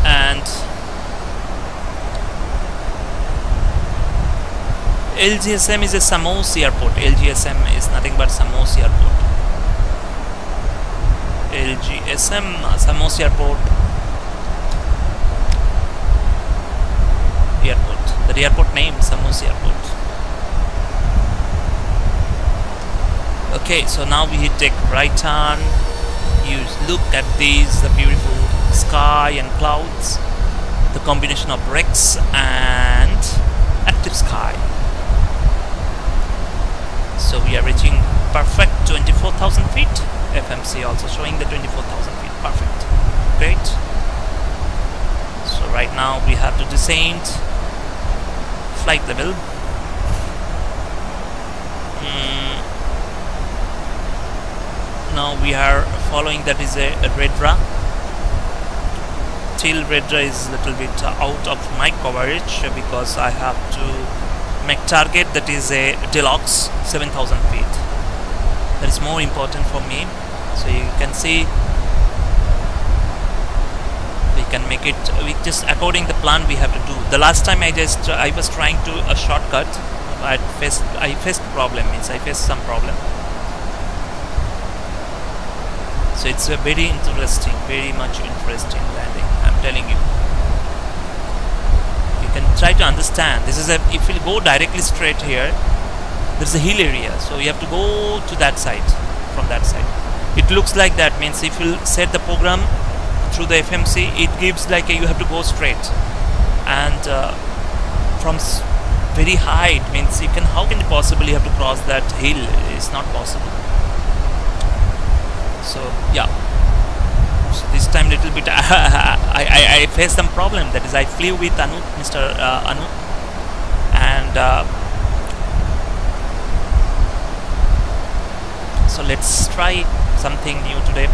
And LGSM is a Samos airport. LGSM is nothing but Samos airport. LGSM Samos airport. The airport name Samos airport. Okay, so now we take right turn. You look at these, the beautiful sky and clouds, the combination of wrecks and active sky. So we are reaching perfect 24,000 feet. FMC also showing the 24,000 feet. Perfect. Great. So right now we have to descend flight level. Now we are following, that is a Redra. Till Redra is a little bit out of my coverage because I have to make target, that is a Deluxe 7,000 feet. That is more important for me. So you can see we can make it, we just according the plan we have to do. The last time I was trying to a shortcut, I faced problem, means I faced some problem. So it's a very interesting, very much interesting landing, I'm telling you. You can try to understand. This is a, if you go directly straight here, there's a hill area, so you have to go to that side, from that side. It looks like that, means if you set the program through the FMC, it gives like you have to go straight, and from very high, it means you can, how can you possibly have to cross that hill? It's not possible. So yeah, so this time little bit I faced some problem. That is, I flew with Anu, Mr. Anu, and so let's try something new today.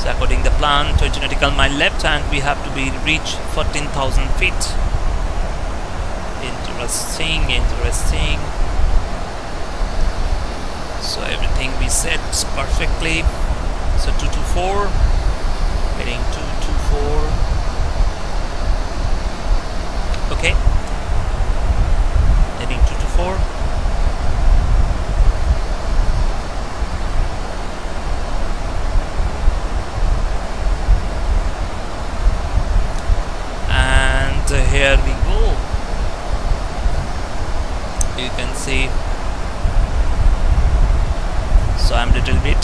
So according the plan, 20 nautical mile left, and we have to be reach 14,000 feet. Interesting, interesting. So everything we set perfectly. So 224, heading 224. Okay, heading 224. And here we go. You can see. So I'm little bit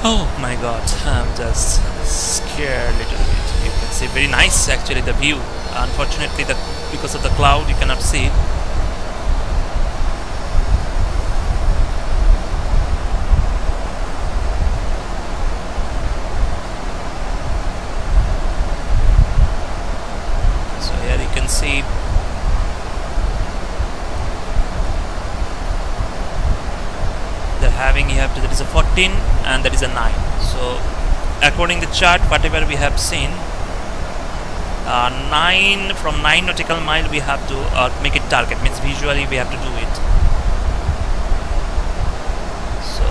oh my god, I'm just scared little bit. You can see very nice actually the view. Unfortunately, because of the cloud you cannot see. So here you can see having, you have to, that is a 14 and that is a 9. So according to the chart, whatever we have seen, 9, from 9 nautical mile we have to make it target, means visually we have to do it. So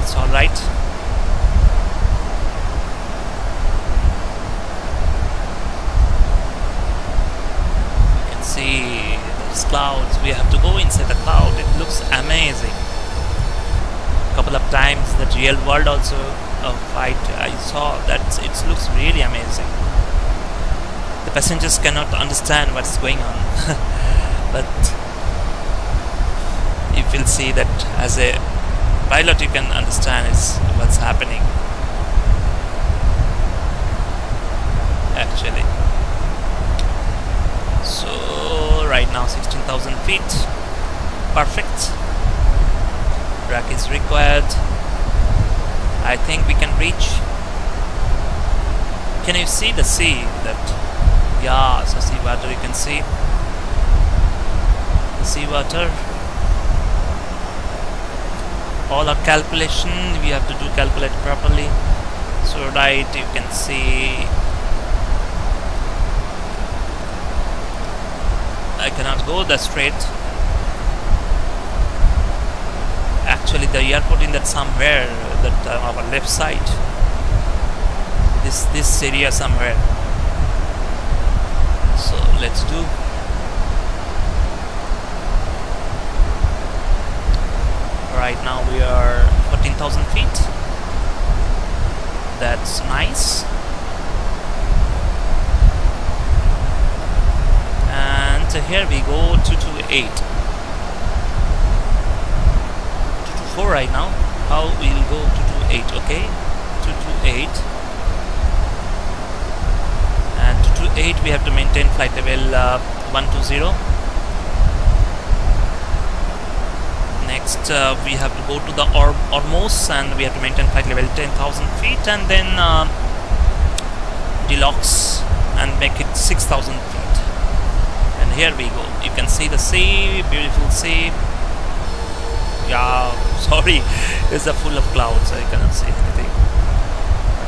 it's all right. You can see clouds, we have to go inside the cloud. It looks amazing. Couple of times the real world also fight I saw that, it looks really amazing. The passengers cannot understand what's going on but if you'll see that as a pilot you can understand is what's happening actually. So right now 16,000 feet. Perfect. Drag is required. I think we can reach. Can you see the sea? That, yeah, so sea water, you can see the sea water. All our calculation we have to do, calculate properly. So right, you can see I cannot go that straight. Actually the airport in that somewhere, that our left side, this area somewhere. So let's do. Right now we are 14,000 feet. That's nice. And here we go 228. 224 right now. How we'll go 228? Okay, 228. And 228 we have to maintain flight level 120. Next we have to go to the Ormuz and we have to maintain flight level 10,000 feet, and then deluxe and make it 6,000 feet. And here we go. You can see the sea, beautiful sea. Yeah, sorry, it's full of clouds. I cannot see anything.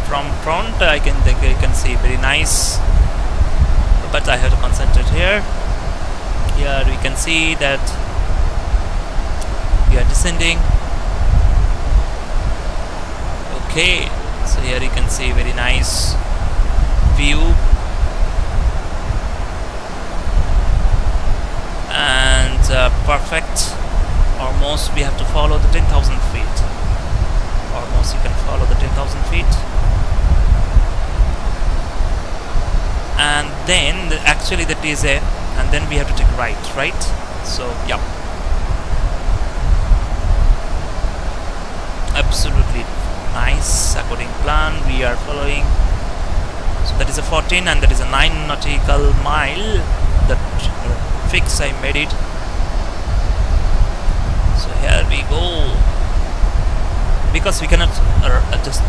From front, I can see very nice, but I have to concentrate here. Here we can see that we are descending. Okay, so here you can see very nice view, and perfect. Almost we have to follow the 10,000 feet. Almost you can follow the 10,000 feet, and then actually that is a, and then we have to take right. So yeah, absolutely nice. According plan we are following. So that is a 14 and that is a 9 nautical mile. That fix I made it. So here we go, because we cannot just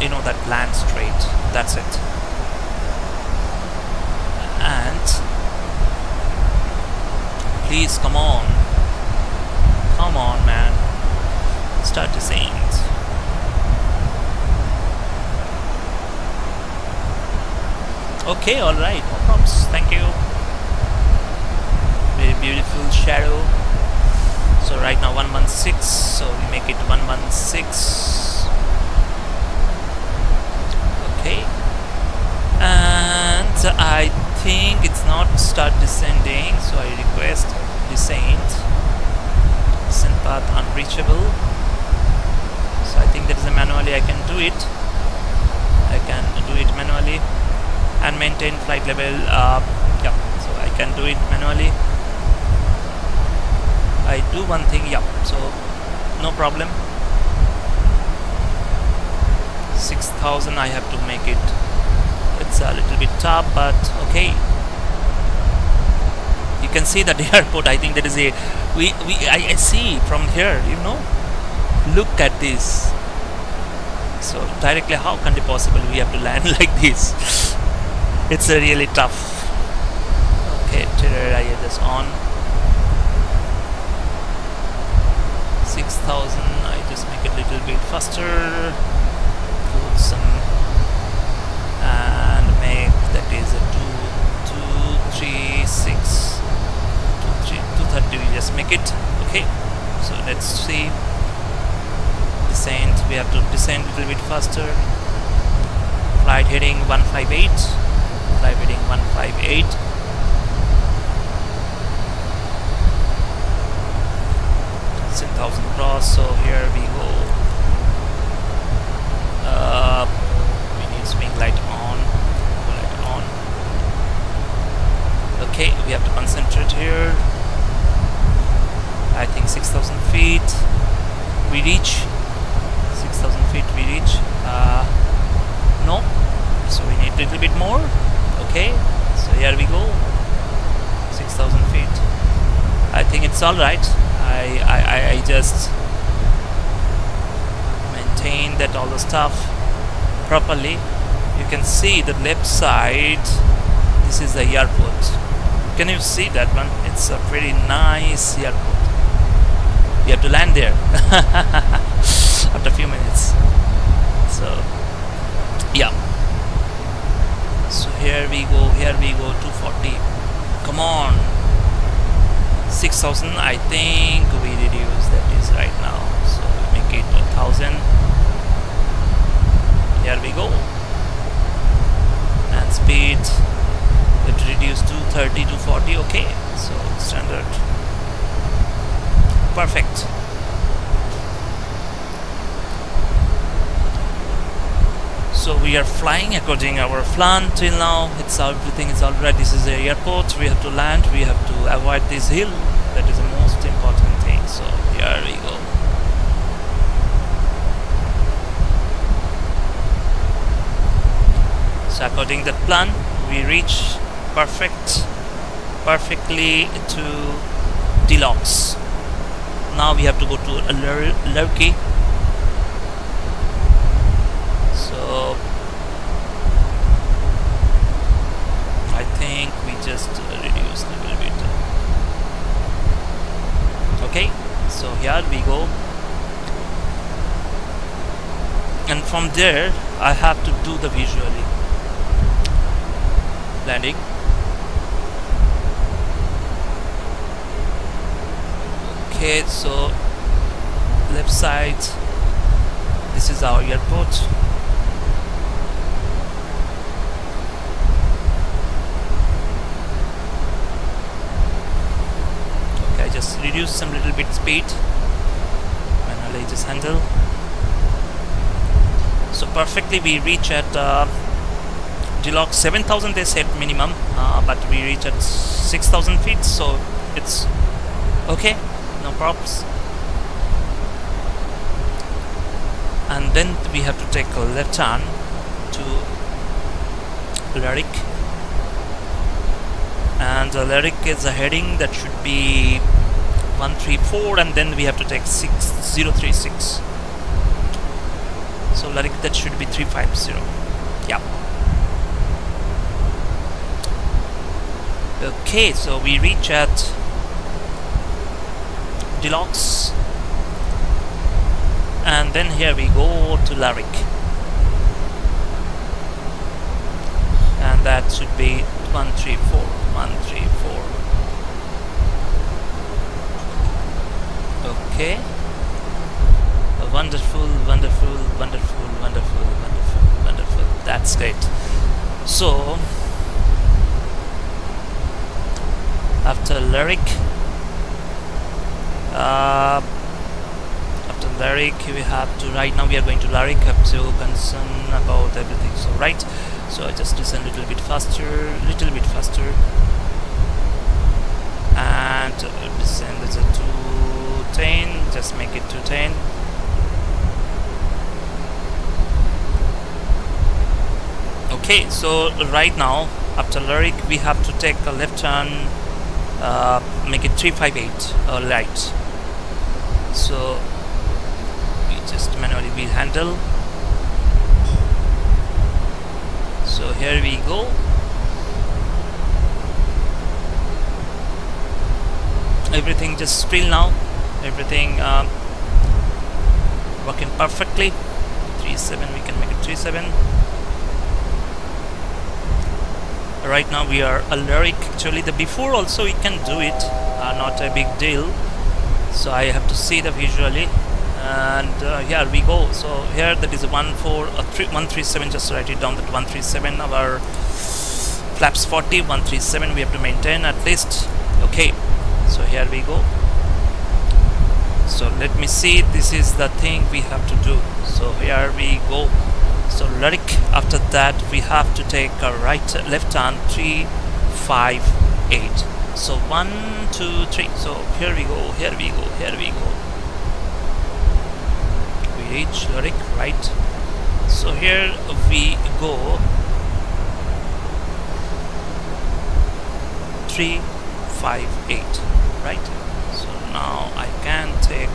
you know, that land straight. That's it. And please come on man, start descent. Okay, alright, no problems, thank you. Very beautiful shadow. So right now 116, so we make it 116. Okay, and I think it's not start descending, so I request descent path unreachable. So I think that is a manually I can do it. I can do it manually and maintain flight level. Yeah, so I can do it manually. I do one thing, yeah, so no problem. 6,000 I have to make it. It's a little bit tough, but okay. You can see that the airport, I think that is a, I see from here, you know, look at this. So directly, how can it possible we have to land like this? It's a really tough. Okay, terror I just on. 6,000, I just make it a little bit faster, put some, and make that is a 236, 230, we just make it. Okay, so let's see. Descent, we have to descend a little bit faster. Flight heading 158, flight heading 158. Cross, so here we go. We need swing light on, light on. Okay, we have to concentrate here. I think 6,000 feet we reach. 6,000 feet we reach. No, so we need a little bit more. Okay, so here we go. 6,000 feet. I think it's alright. I just maintain that all the stuff properly. You can see the left side. This is the airport. Can you see that one? It's a pretty nice airport. You have to land there after a few minutes. So yeah. So here we go, 240. Come on. 6,000, I think we reduce that is right now. So we make it 1,000. Here we go. And speed, we have to reduce to 30 to 40. Okay, so standard. Perfect. So we are flying according our plan till now. It's everything is alright. This is the airport. We have to land. We have to avoid this hill. That is the most important thing. So here we go. So according to that plan, we reach perfectly to Deluxe. Now we have to go to Lurky. So I think we just reduce a little bit. Okay, so here we go, and from there I have to do the visually landing. Okay, so left side, this is our airport. Okay, I just reduce some little bit speed manually, just handle. So perfectly we reach at Deluxe. 7,000 they said minimum, but we reach at 6,000 feet, so it's okay. No props. And then we have to take a left turn to Lyric, and Lyric is a heading that should be 134, and then we have to take 6036. So Lyric, that should be 350. Yeah. Okay, so we reach at Deluxe, and then here we go to Lyric, and that should be 134. Okay, wonderful. That's great. So after Lyric, we have to, right now we are going to Lyric, have to concern about everything. So right, so I just descend a little bit faster, and descend as a 210, just make it 210. Okay, so right now after Lyric we have to take a left turn, make it 358 right. So we just manually will handle. So here we go. Everything just still now. Everything working perfectly. 37, we can make it 37. Right now we are a Lyric. Actually the before also we can do it, not a big deal. So I have to see the visually, and here we go. So here that is a 137, just write it down, that 137, our flaps 40, 137 we have to maintain at least. Okay, so here we go. So let me see, this is the thing we have to do. So here we go. So Lyric, after that we have to take a left turn 358. So 1, 2, 3. So here we go. We reach Lyric, right? So here we go. 3, 358, right? So now I can take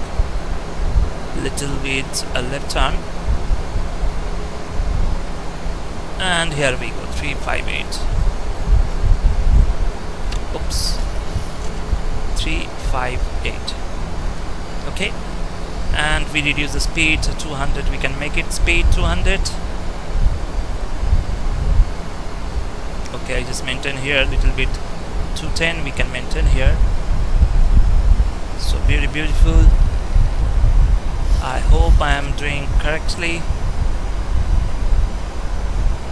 little bit a left turn, and here we go, 358. Oops, 358. Okay, and we reduce the speed to 200. We can make it speed 200. Okay, I just maintain here a little bit, 210 we can maintain here. So very beautiful. I hope I am doing correctly.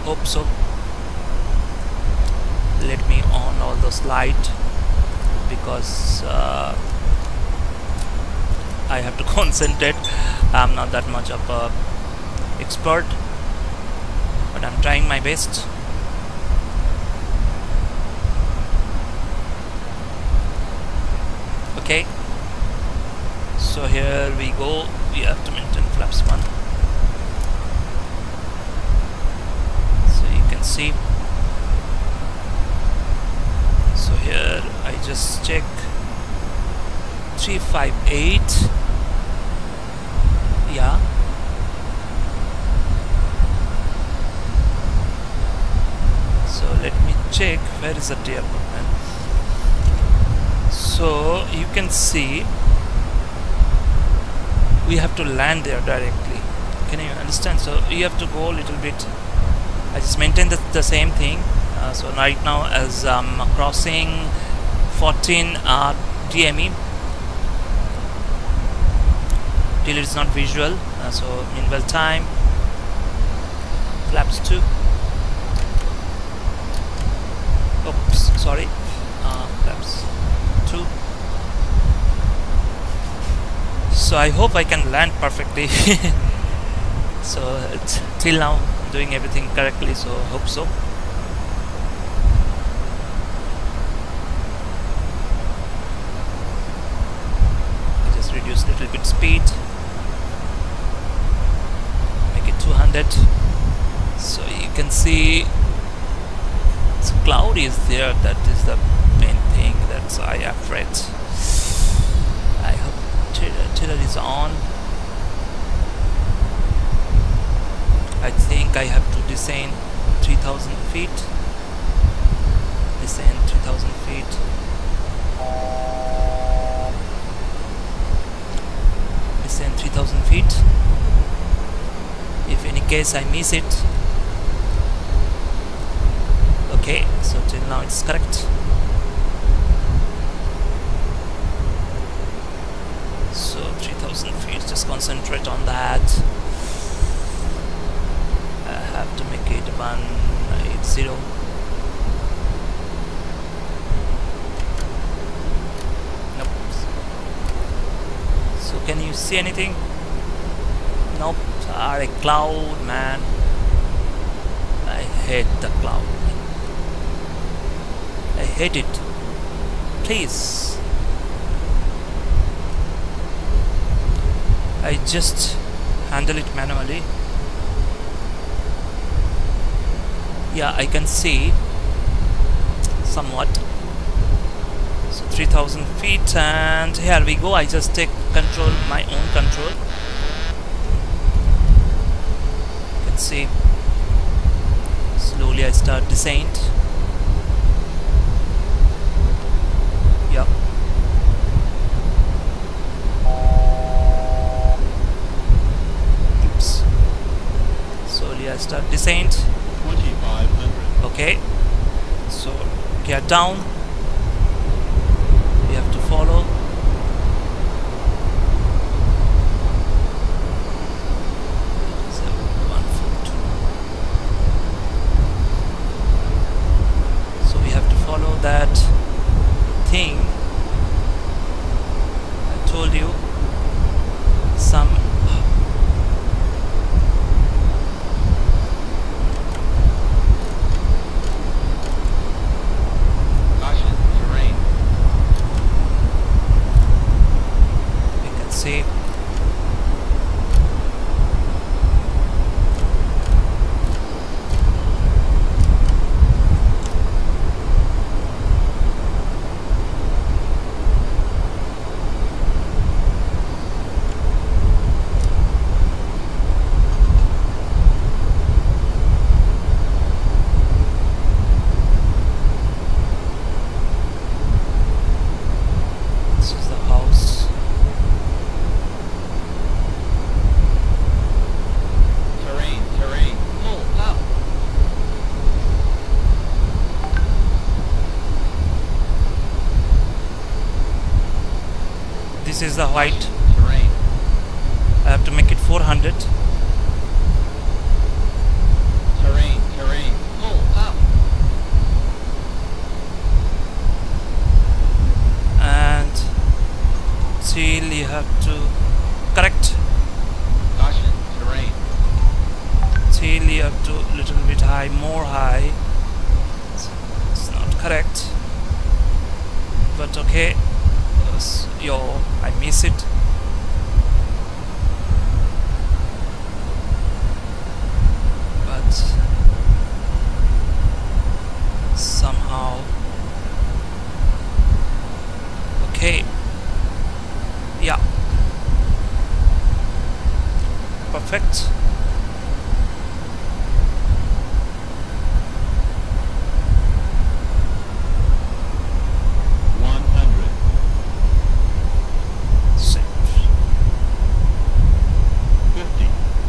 Hope so. Let me on all those light, because I have to concentrate. I'm not that much of a expert, but I'm trying my best. Okay, so here we go. We have to maintain flaps 1. So you can see. So here I just check 358. Yeah. So let me check where is the airport, man. So you can see we have to land there directly. Can you understand? So you have to go a little bit. I just maintain the same thing. So right now, as I'm crossing 14 DME, till it's not visual. So meanwhile time, flaps 2. Oops, sorry, flaps 2. So I hope I can land perfectly. So it's till now doing everything correctly, so hope so. I just reduce a little bit speed, make it 200. So you can see it's cloud is there. That is the main thing that's I afraid. I hope tiller is on. I think I have to descend 3000 feet. Descend 3000 feet. Descend 3000 feet. If any case I miss it. Okay, so till now it's correct. So 3000 feet, just concentrate on that. I have to make it 180. Nope. So can you see anything? Nope. A cloud, man. I hate the cloud. I hate it. Please. I just handle it manually. Yeah, I can see somewhat. So 3000 feet, and here we go. I just take control, my own control. You can see slowly I start descent. Yeah. Oops. Slowly I start descent. 2500. Okay, so get down. We have to follow. So 142. So we have to follow that thing. I told you some. This is the white. Terrain. I have to make it 400. Terrain. Terrain. Pull up. And till you have to correct. Caution. Terrain. Till you have to little bit high, more high. It's not correct, but okay. Yo, I miss it. But somehow, okay, yeah, perfect.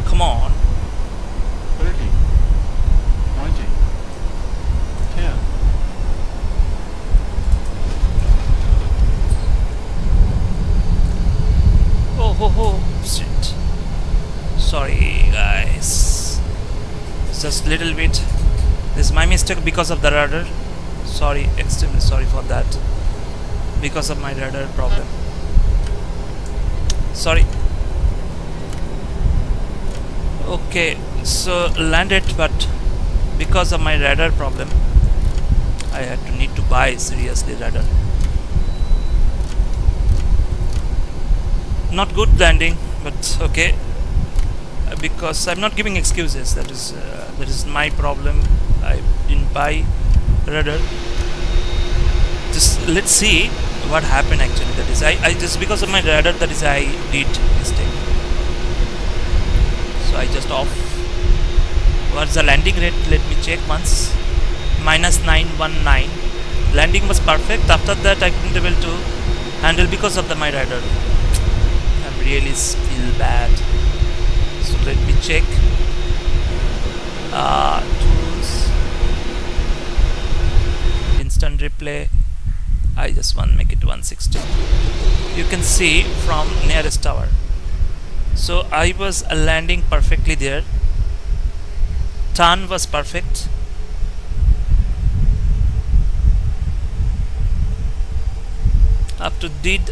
Come on. 30. 20. 10. Oh ho ho, shit. Sorry guys. Just little bit. This is my mistake because of the rudder. Sorry, extremely sorry for that. Because of my rudder problem. Sorry. Okay, so landed, but because of my radar problem, I had to need to buy seriously radar. Not good landing, but okay. Because I'm not giving excuses. That is my problem. I didn't buy radar. Just let's see what happened actually. That is, I just because of my radar. That is, I did mistake. So I just off. What's the landing rate? Let me check once. -919. Landing was perfect. After that, I couldn't able to handle because of my radar. I'm really still bad. So let me check. Tools. Instant replay. I just want to make it 160. You can see from nearest tower. So I was landing perfectly there. Turn was perfect. Up to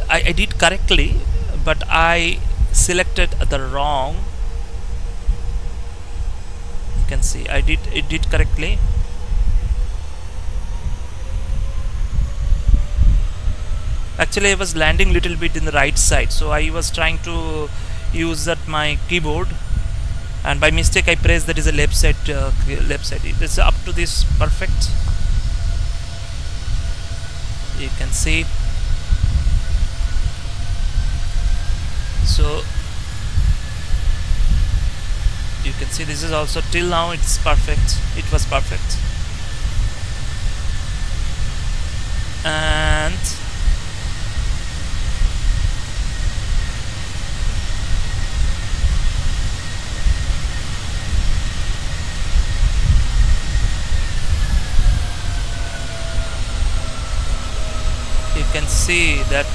I did correctly, but I selected the wrong. You can see it did correctly. Actually, I was landing little bit in the right side, so I was trying to use that my keyboard, and by mistake I pressed that is a left side. It is up to this perfect. You can see. So you can see this is also till now it's perfect. It was perfect. And you can see that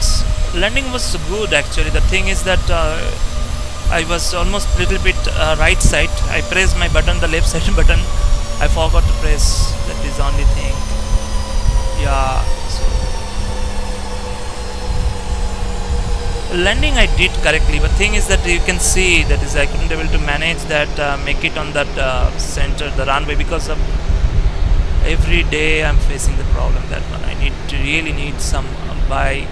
landing was good actually. The thing is that I was almost little bit right side. I pressed my button, the left side button. I forgot to press. That is the only thing. Yeah. So landing I did correctly, but thing is that you can see that is I couldn't able to manage that, make it on that center, the runway, because of every day I'm facing the problem. That one I need to really need some buy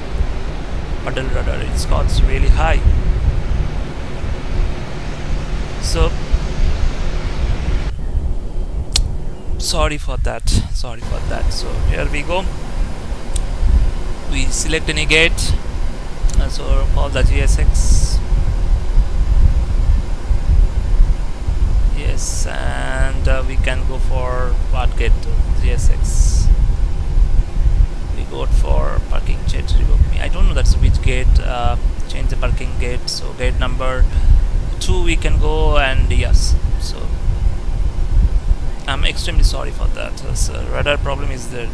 puddle rudder. Its costs really high. So sorry for that. So here we go. We select any gate. So call the GSX. Yes, and we can go for what gate? GSX. We go for parking change revoke me. I don't know that's which gate. Change the parking gate. So gate number 2 we can go, and yes. So I'm extremely sorry for that. So radar problem is there.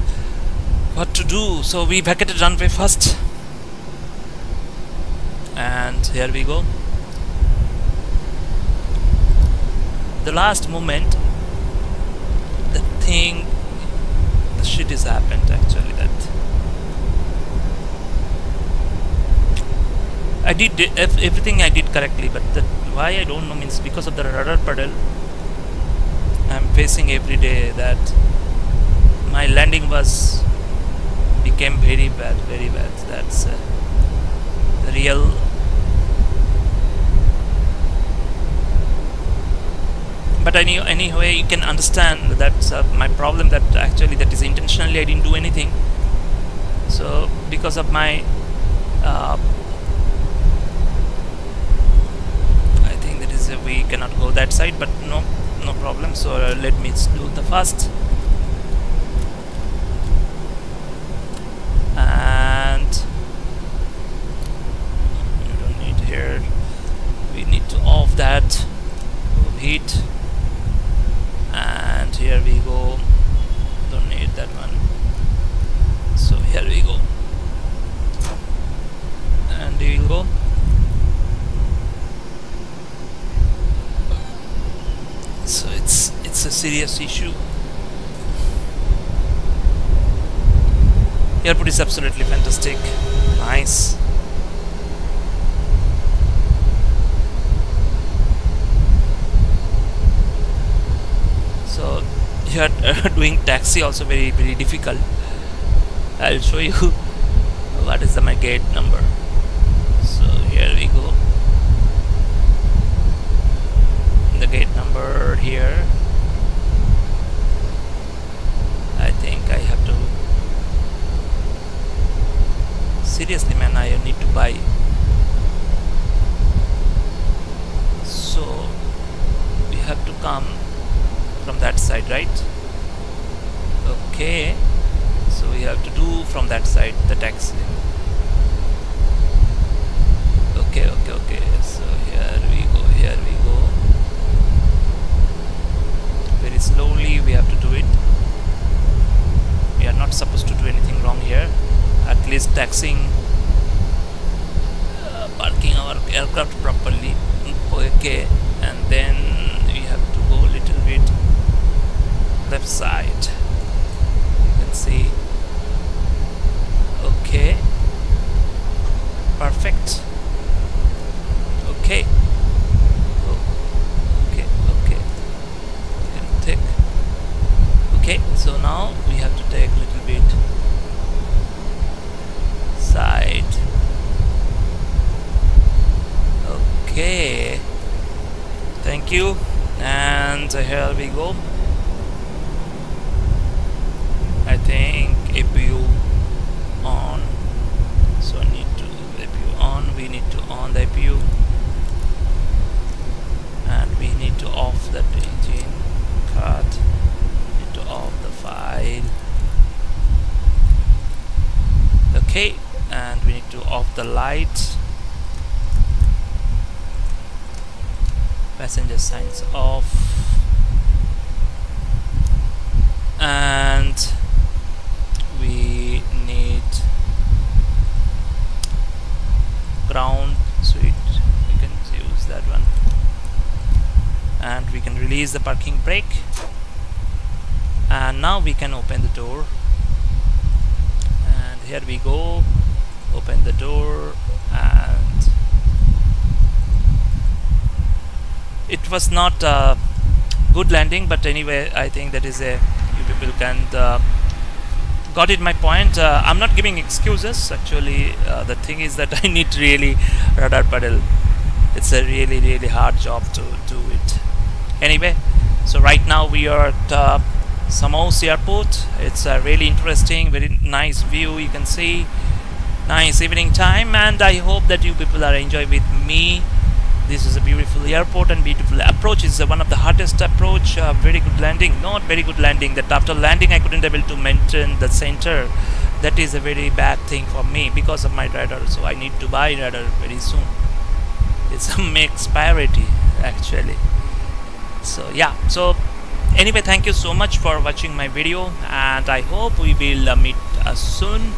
What to do? So we vacated runway first. and here we go. The last moment, the shit is happened actually. That I did everything I did correctly, but why I don't know, means because of the rudder pedal I'm facing every day, that my landing became very bad, very bad. That's the real. But anyway, you can understand that's my problem, that actually that is intentionally I didn't do anything. So because of my I think that is we cannot go that side, but no problem. So let me do the first, and you don't need here, we need to off that heat, and here we go, don't need that one. So here we go, and we will go. So it's a serious issue. Airport is absolutely fantastic, nice. So here doing taxi also very difficult. I'll show you what is my gate number. So here we go. The gate number here, I think I have to, seriously man, I need to buy. So we have to come from that side, right? Okay, so we have to do from that side the taxi. Okay, so here we go, very slowly we have to do it. We are not supposed to do anything wrong here, at least taxiing, parking our aircraft properly. Okay, and then we have to go a little bit left side, you can see. Okay, perfect. Okay, okay, so now we have to take a little bit side. Okay, thank you, and here we go. I think APU on, so I need to APU on, we need to on the APU, and we need to off that engine cut, need to off the file. Okay, and we need to off the light, passenger signs off, and we need ground switch, we can use that one, and we can release the parking brake, and now we can open the door, and here we go, open the door, and it was not a good landing, but anyway I think that is a, you people can got it my point. I'm not giving excuses actually. The thing is that I need really rudder pedal. It's a really hard job to do it. Anyway, so right now we are at Samos Airport. It's a really interesting, very nice view, you can see, nice evening time, and I hope that you people are enjoying with me. This is a beautiful airport and beautiful approach. Is one of the hardest approach. Very good landing, not very good landing. That after landing I couldn't able to maintain the center. That is a very bad thing for me because of my rudder. So I need to buy rudder very soon. It's a expiry actually. So yeah. So anyway, thank you so much for watching my video, and I hope we will meet soon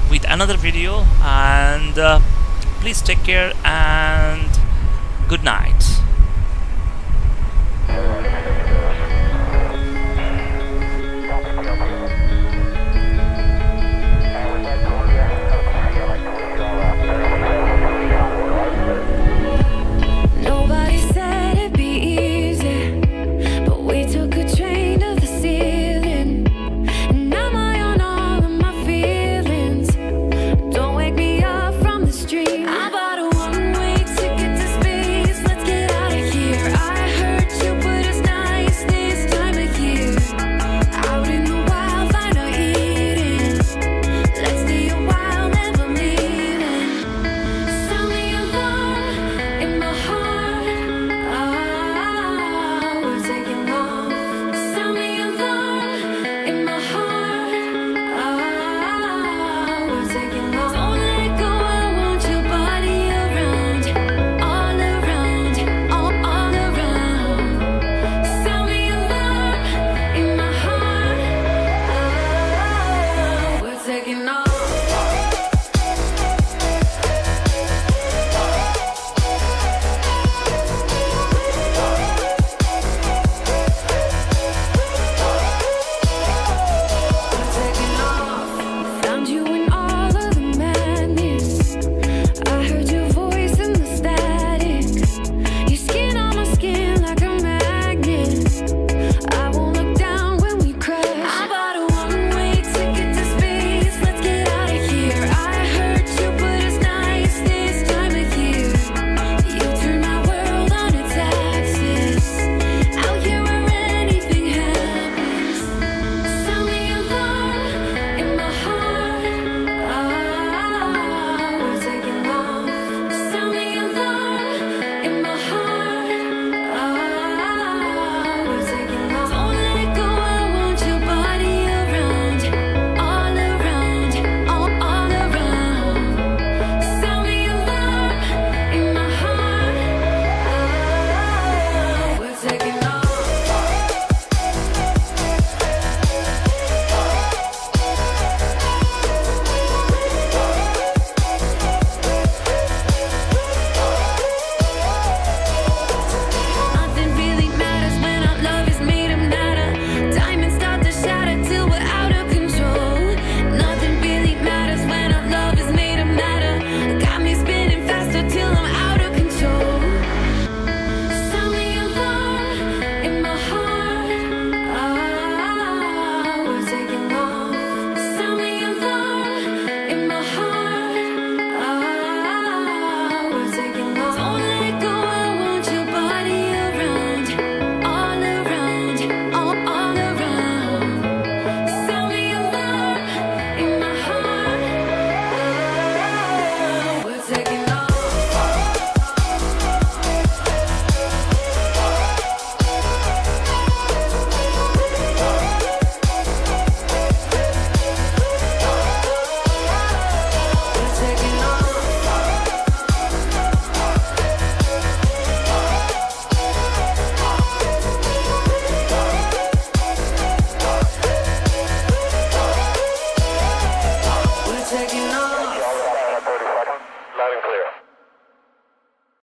with another video. And please take care and good night.